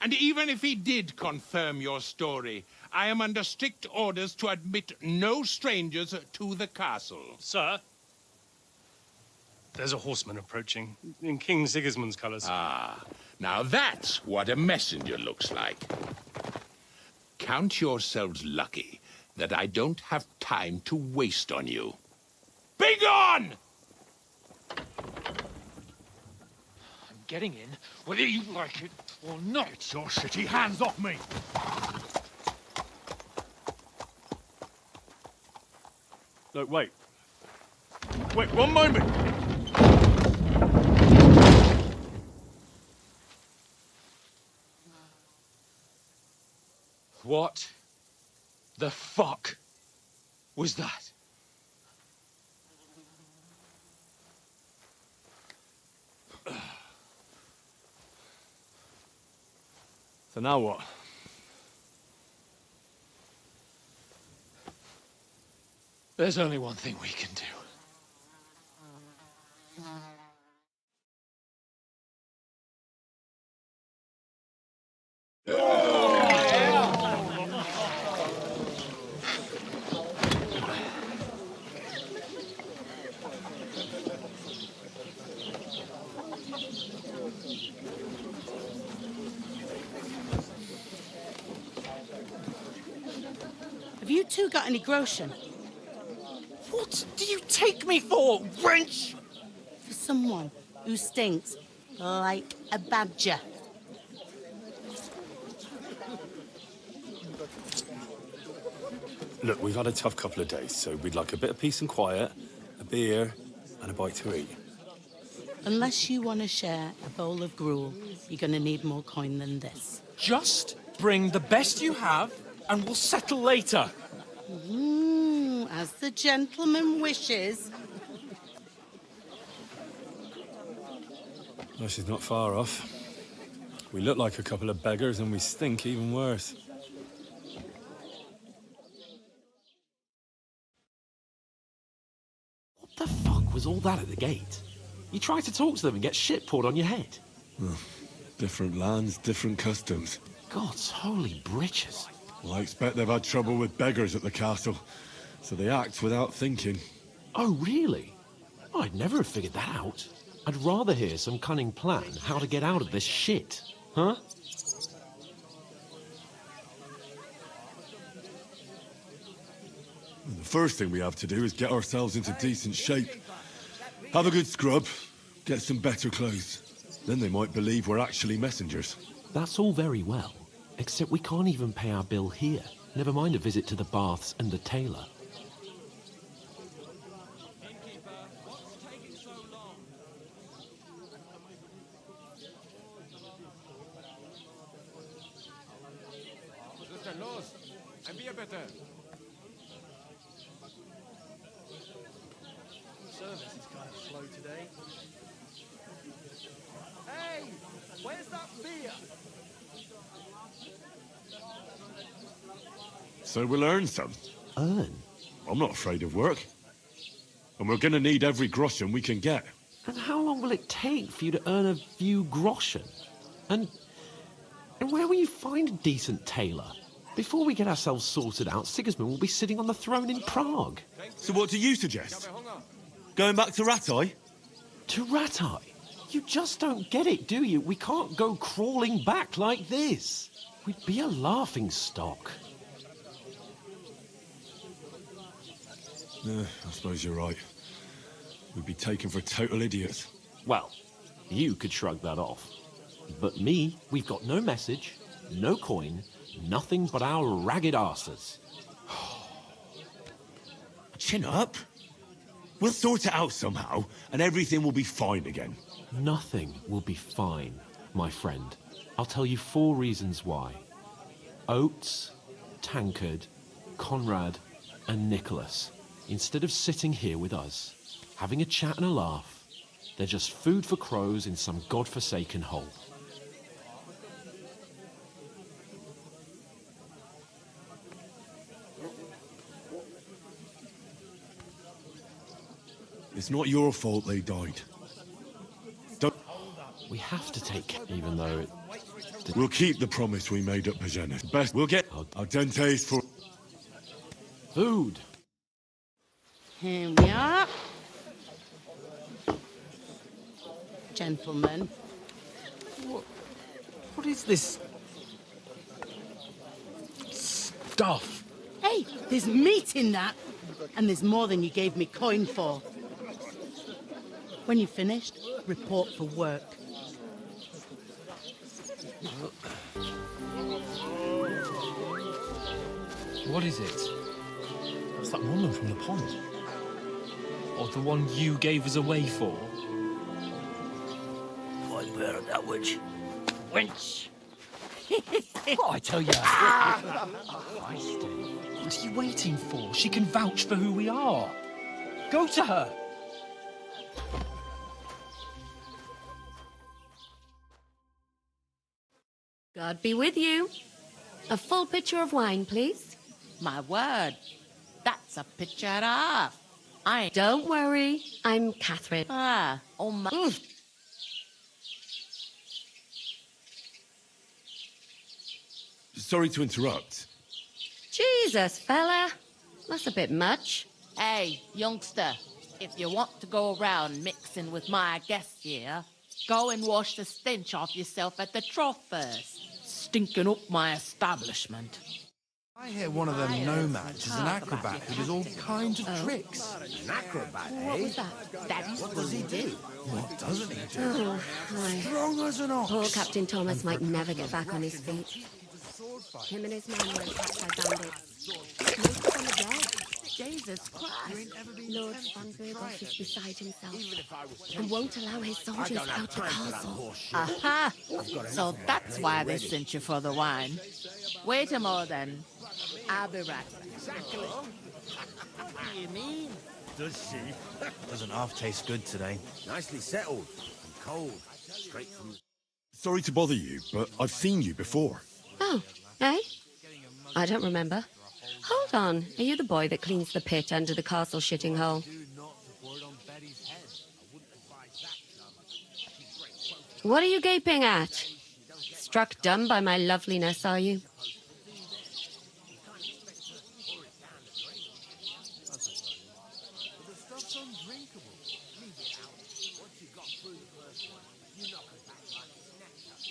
And even if he did confirm your story, I am under strict orders to admit no strangers to the castle. Sir, there's a horseman approaching in King Sigismund's colours. Ah, now that's what a messenger looks like. Count yourselves lucky that I don't have time to waste on you. Be gone! I'm getting in, whether you like it or not. Get your shitty hands off me! Look, wait. Wait, one moment! What the fuck was that? So now what? There's only one thing we can do. Have you two got any groschen? What do you take me for, wench? For someone who stinks like a badger. Look, we've had a tough couple of days, so we'd like a bit of peace and quiet, a beer, and a bite to eat. Unless you want to share a bowl of gruel, you're going to need more coin than this. Just bring the best you have, and we'll settle later. As the gentleman wishes. Well, she's not far off. We look like a couple of beggars, and we stink even worse. What the fuck was all that at the gate? You try to talk to them and get shit poured on your head. Different lands, different customs. God's holy britches. Well, I expect they've had trouble with beggars at the castle, so they act without thinking. Oh, really? I'd never have figured that out. I'd rather hear some cunning plan how to get out of this shit. Huh? The first thing we have to do is get ourselves into decent shape. Have a good scrub, get some better clothes. Then they might believe we're actually messengers. That's all very well, except we can't even pay our bill here. Never mind a visit to the baths and the tailor. Service is kind of slow today. Hey, where's that beer? So we'll earn some. Earn? I'm not afraid of work. And we're gonna need every groschen we can get. And how long will it take for you to earn a few groschen? And where will you find a decent tailor? Before we get ourselves sorted out, Sigismund will be sitting on the throne in Prague. So what do you suggest? Going back to Ratai? To Ratai? You just don't get it, do you? We can't go crawling back like this. We'd be a laughing stock. I suppose you're right. We'd be taken for total idiots. Well, you could shrug that off. But me, we've got no message, no coin, nothing but our ragged arses. Chin up. We'll sort it out somehow, and everything will be fine again. Nothing will be fine, my friend. I'll tell you 4 reasons why. Oates, Tankard, Conrad, and Nicholas, instead of sitting here with us, having a chat and a laugh, they're just food for crows in some godforsaken hole. It's not your fault they died. Don't... We have to take, even though it... We'll keep the promise we made at Pagenis. Best, we'll get our dentes for... Food! Here we are. Gentlemen. What is this... stuff? Hey, there's meat in that. And there's more than you gave me coin for. When you've finished, report for work. What is it? It's that woman from the pond. Or the one you gave us away for? I'd bear of that witch. Wench! What I tell you? What are you waiting for? She can vouch for who we are. Go to her. God be with you. A full pitcher of wine, please. My word, that's a picture and a half. Don't worry, I'm Catherine. Oh my... Sorry to interrupt. Jesus, fella. That's a bit much. Hey, youngster, if you want to go around mixing with my guests here, go and wash the stench off yourself at the trough first. Stinking up my establishment. I hear one of them nomads is an acrobat who does all kinds of tricks. An acrobat, What was that? What does he do? What doesn't he do? Oh, Strong as an ox. Poor Captain Thomas might never get back on his feet. Him and his men were attacked by bandits. Most of them are dead. Jesus Christ. Lord von Burgos is beside himself and won't allow his soldiers out the castle. Aha! So that's why they sent you for the wine. Wait a moment then. I'll be right back. Exactly. What do you mean? Does she? Doesn't half taste good today. Nicely settled and cold. Straight from... Sorry to bother you, but I've seen you before. Oh, eh? I don't remember. Hold on. Are you the boy that cleans the pit under the castle shitting hole? What are you gaping at? Struck dumb by my loveliness, are you?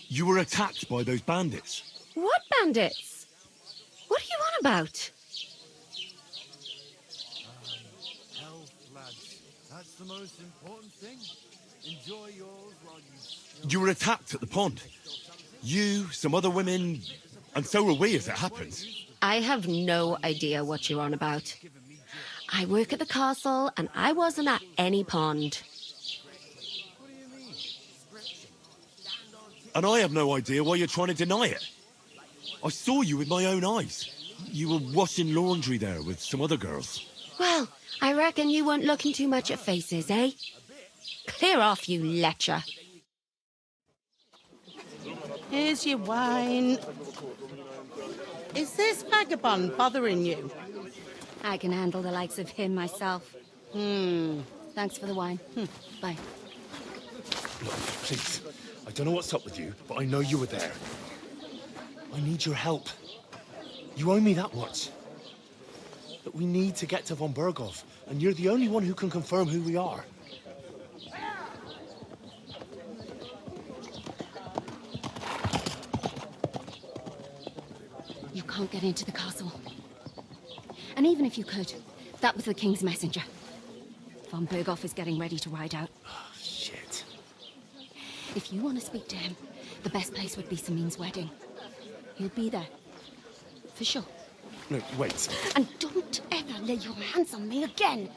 You were attacked by those bandits. What bandits? What are you on about? Health, lads. That's the most important thing. Enjoy yours while you... You were attacked at the pond. You, some other women, and so were we, as it happens. I have no idea what you're on about. I work at the castle, and I wasn't at any pond. And I have no idea why you're trying to deny it. I saw you with my own eyes. You were washing laundry there with some other girls. Well, I reckon you weren't looking too much at faces, eh? Clear off, you lecher. Here's your wine. Is this vagabond bothering you? I can handle the likes of him myself. Thanks for the wine. Bye. Look, please. I don't know what's up with you, but I know you were there. I need your help. You owe me that much. But we need to get to von Berghoff, and you're the only one who can confirm who we are. You can't get into the castle. And even if you could, that was the King's messenger. Von Berghoff is getting ready to ride out. Oh, shit. If you want to speak to him, the best place would be Samin's wedding. He'll be there. For sure. No, wait. And don't ever lay your hands on me again!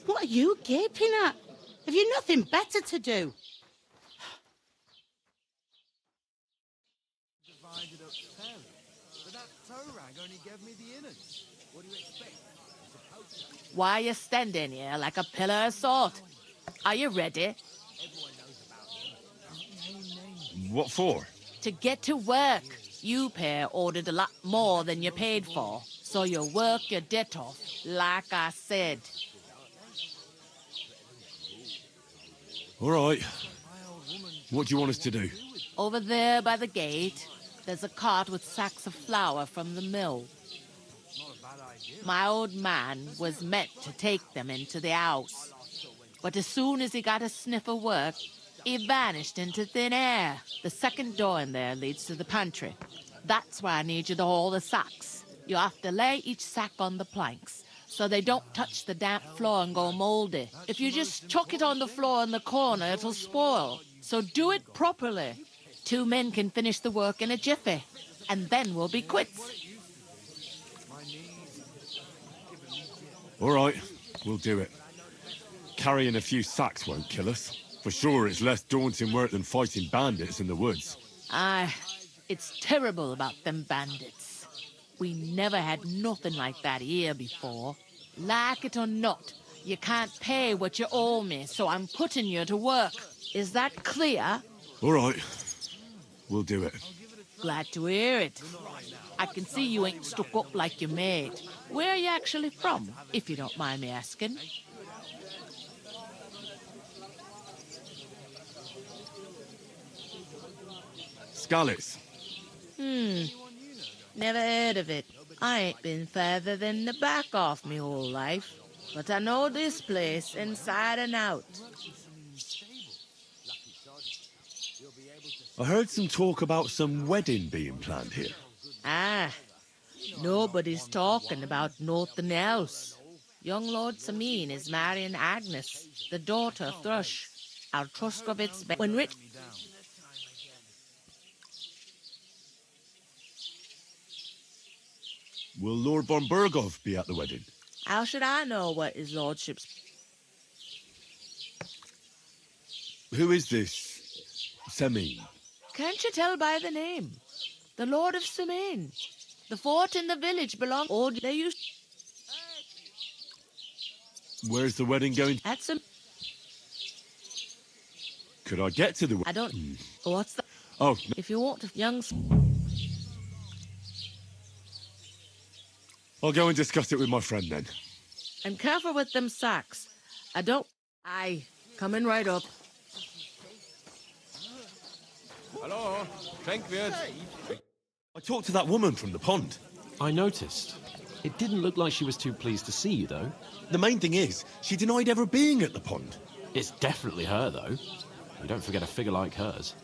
What are you gaping at? Have you nothing better to do? Divided up fairly, but that toe rag only gave me the innards. What do you expect? Why are you standing here like a pillar of salt? Are you ready? What for? To get to work. You pair ordered a lot more than you paid for, so you work your debt off, like I said. All right. What do you want us to do? Over there by the gate, there's a cart with sacks of flour from the mill. My old man was meant to take them into the house, but as soon as he got a sniff of work, he vanished into thin air. The second door in there leads to the pantry. That's why I need you to haul the sacks. You have to lay each sack on the planks, so they don't touch the damp floor and go mouldy. If you just chuck it on the floor in the corner, it'll spoil. So do it properly. 2 men can finish the work in a jiffy, and then we'll be quits. All right, we'll do it. Carrying a few sacks won't kill us. For sure, it's less daunting work than fighting bandits in the woods. Aye, it's terrible about them bandits. We never had nothing like that here before. Like it or not, you can't pay what you owe me, so I'm putting you to work. Is that clear? All right, we'll do it. Glad to hear it. I can see you ain't stuck up like your mate. Where are you actually from, if you don't mind me asking? Skalitz. Never heard of it. I ain't been further than the back off me whole life. But I know this place inside and out. I heard some talk about some wedding being planned here. Ah, nobody's talking about nothing else. Young Lord Samin is marrying Agnes, the daughter of Thrush, our Truskovitz. When Rich... Will Lord von Berghoff be at the wedding? How should I know what his lordship's... Who is this Samin? Can't you tell by the name? The Lord of Samin. The fort in the village belongs... Oh, they used... Where's the wedding going? At some... Could I get to the I don't... What's that? Oh. If you want to... Young... I'll go and discuss it with my friend then. And careful with them sacks. I don't... Aye, coming right up. Hello, Trinkwert. I talked to that woman from the pond. I noticed. It didn't look like she was too pleased to see you, though. The main thing is, she denied ever being at the pond. It's definitely her, though. You don't forget a figure like hers.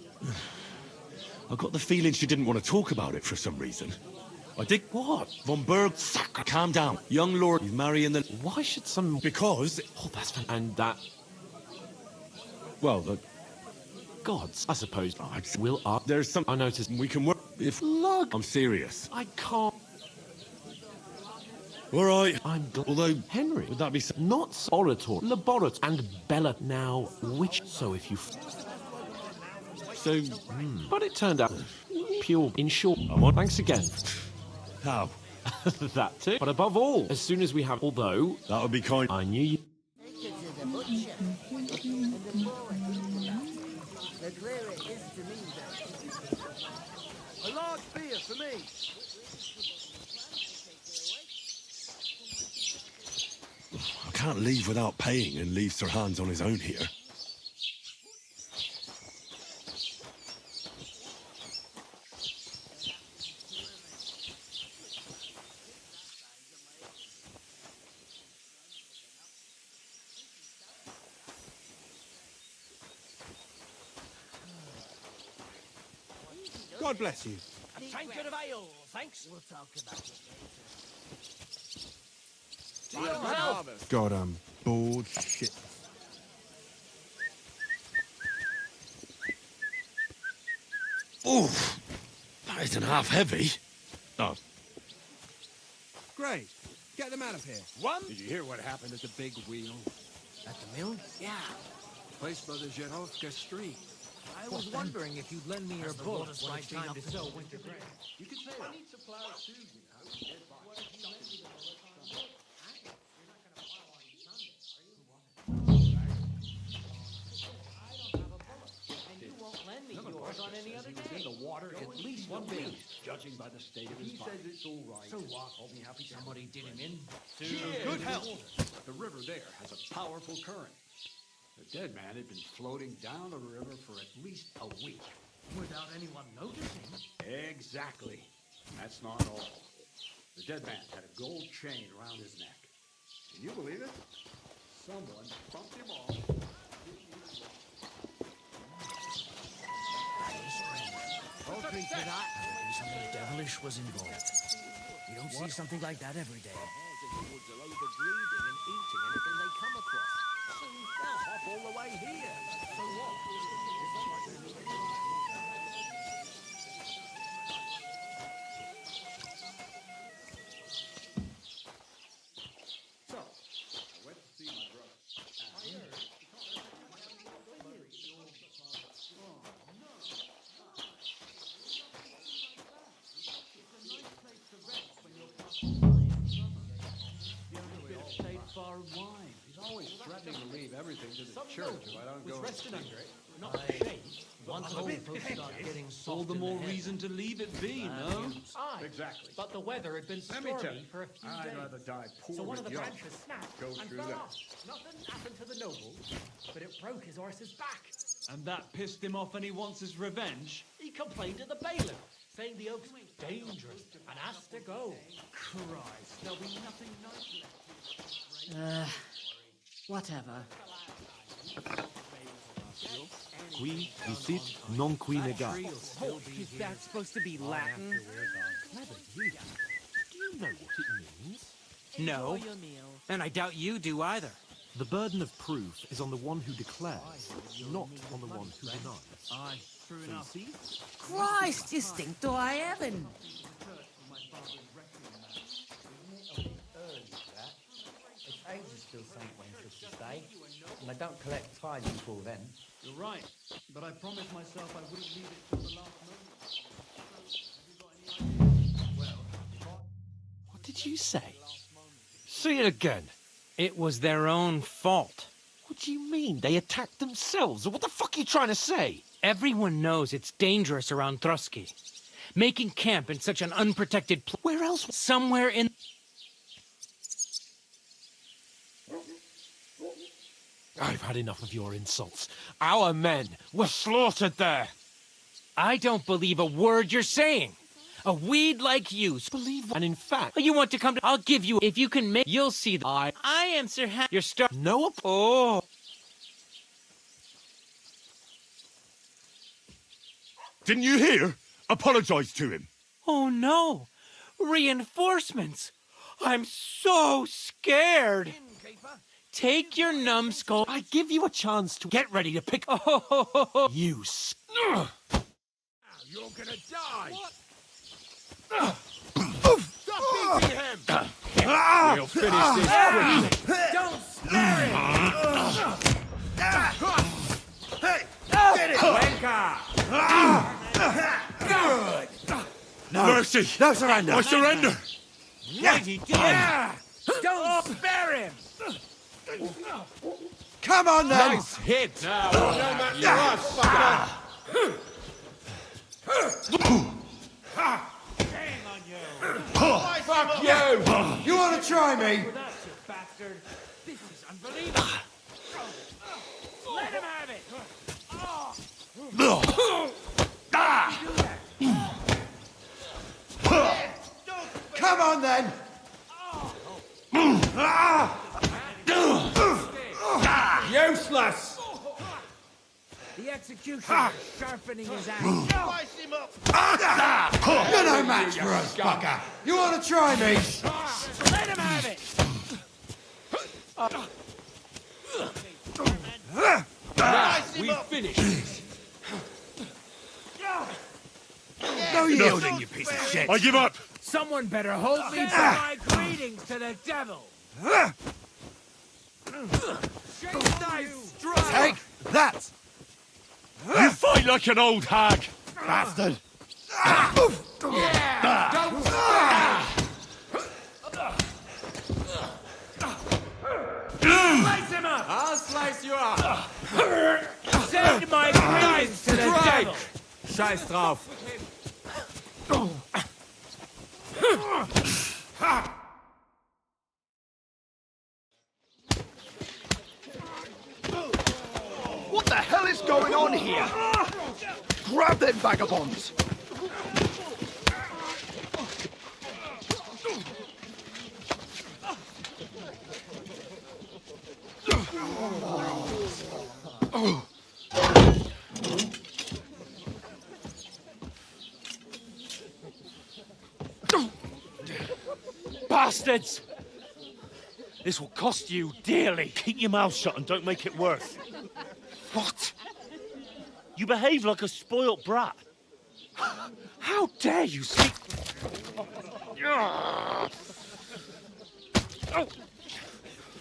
I got the feeling she didn't want to talk about it for some reason. I did what? Von Berg... Calm down. Young lord, he's marrying the... Why should some... Because... Oh, that's... And that... Well, the... Gods, I suppose. Will art... There's some... I noticed... We can work... If... Look! I'm serious. I can't... All right. I'm... Although... Henry... Would that be... Not orator, laborator, and Bella. Now, which... So if you... So... But it turned out... pure. In short, thanks again. How? That too. But above all, as soon as we have, although that would be kind. I knew you. A large beer for me. I can't leave without paying and leave Sir Hans on his own here. God bless you. A tankard of ale, thanks. We'll talk about it later. To your health. God, I'm bored shit. Oof! That isn't half heavy. Oh. Great. Get them out of here. One. Did you hear what happened at the big wheel? At the mill? Yeah. Placed by the Zherovka Street. I was wondering if you'd lend me your boat. It's my time to sow winter grain. You could say I need supplies too, you know. On any other day. In the water at least 1 week, judging by the state of his body. He says it's all right. So what? I'll be happy somebody did him in. Good health. The river there has a powerful current. The dead man had been floating down the river for at least a week. Without anyone noticing. Exactly. That's not all. The dead man had a gold chain around his neck. Can you believe it? Someone bumped him off. Don't drink to that. Something devilish was involved. You don't see something like that every day. Hares in the woods are overbreeding and eating anything they come across. Soon they'll hop all the way here. So what? So, I went to see my brother. Bar of wine. He's always threatening to leave everything to the church if I don't go. Rested under it. Not ashamed. Once old folks start getting soft. All the more reason to leave it be, no? Aye. Exactly. But the weather had been Let me tell stormy you, for a few I'd days. rather die poor So one of with the young. branches snapped Go and through fell that. off. Nothing happened to the noble, but it broke his horse's back. And that pissed him off and he wants his revenge? He complained to the bailiff, saying the oak's dangerous and asked to go. Christ, there'll be nothing nice left. Whatever. Qui vicit non qui negat. Oh, is that supposed to be Latin? Clever, do you know what it means? No. And I doubt you do either. The burden of proof is on the one who declares, not on the one who denies. Aye, true enough. See? Christ, you stink to high heaven. It's ages till St. Wenceslas Day, and I don't collect tithes before then. You're right, but I promised myself I wouldn't leave it till the last moment. What did you say? Say it again. It was their own fault. What do you mean? They attacked themselves? What the fuck are you trying to say? Everyone knows it's dangerous around Trotsky. Making camp in such an unprotected place. Where else? Somewhere in... I've had enough of your insults. Our men were slaughtered there. I don't believe a word you're saying. A weed like you. Believe that. And in fact... You want to come to... I'll give you... If you can make... You'll see that I am Sir You're No. Oh. Didn't you hear? Apologize to him. Oh no. Reinforcements. I'm so scared. Take your numbskull. I give you a chance to get ready to pick... Oh. You... Now you're gonna die! What? Stop beating him! We'll finish this quickly. Don't spare him! Hey! Get it! Wanker! Good! mercy! No surrender! I surrender! Yeah! Don't spare him! Come on then! Nice hit! Now, no match for us, fucker! Shame on you! Fuck you! You want to try me? That's you bastard! This is unbelievable! Let him have it! Come on then! Useless! The executioner is sharpening his axe. You're no match for us, fucker! You want to try me? Let him have it! Now, we finished. No yielding, you piece of shit! I give up! Someone better hold me for my greetings to the devil! Take that! You fight like an old hag! Bastard! Don't stop! Slice him up! I'll slice you up! Send my greetings to the devil! Scheiß drauf! What the hell is going on here? Grab them vagabonds! Bastards! This will cost you dearly. Keep your mouth shut and don't make it worse. What? You behave like a spoilt brat. How dare you speak?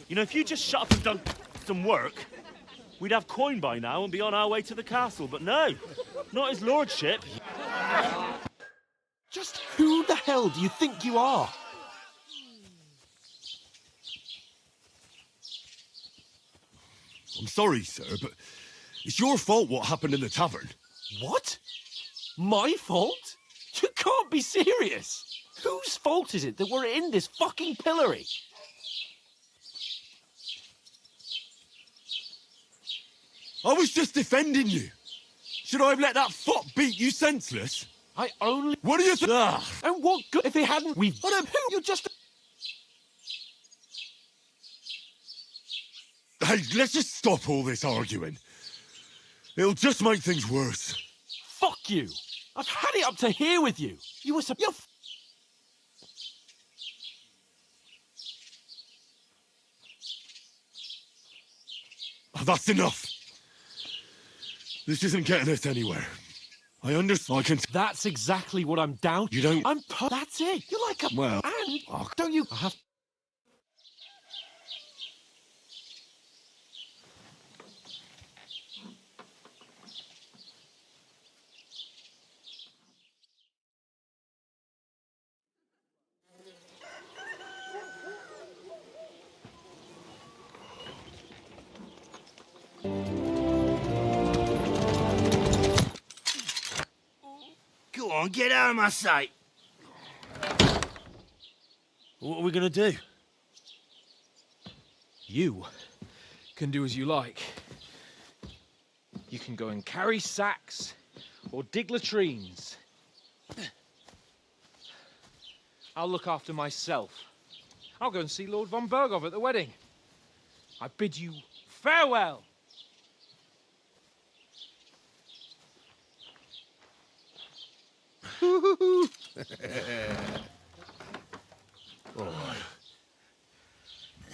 You know, if you just shut up and done some work, we'd have coin by now and be on our way to the castle. But no, not his lordship. Just who the hell do you think you are? I'm sorry, sir, but it's your fault what happened in the tavern. What? My fault? You can't be serious. Whose fault is it that we're in this fucking pillory? I was just defending you. Should I have let that fop beat you senseless? I only... What do you think? And what good if they hadn't... We've... What a... You're just... Hey, let's just stop all this arguing. It'll just make things worse. Fuck you. I've had it up to here with you. You were... You're... Oh, that's enough. This isn't getting us anywhere. I understand. I can... That's exactly what I'm down... You don't... That's it. You're like a... Well... And... Oh, don't you... I have... Go on, get out of my sight. What are we gonna do? You can do as you like. You can go and carry sacks or dig latrines. I'll look after myself. I'll go and see Lord von Berghoff at the wedding. I bid you farewell. Oh.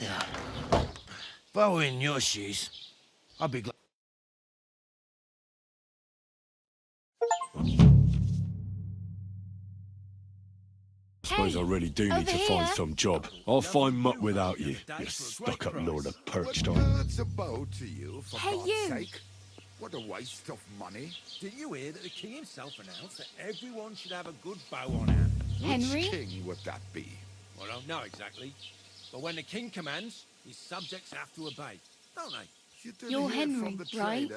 Yeah. If I were in your shoes, I'd be glad. I suppose I really do need to find some job. I'll find muck without you, you stuck-up lord of perched on. Words a bow to you, for Hey, God's you. sake. What a waste of money. Did you hear that the king himself announced that everyone should have a good bow on hand? Henry? Which king would that be? I don't know exactly. But when the king commands, his subjects have to obey, don't they? You didn't You're hear it from Henry, the right? trader.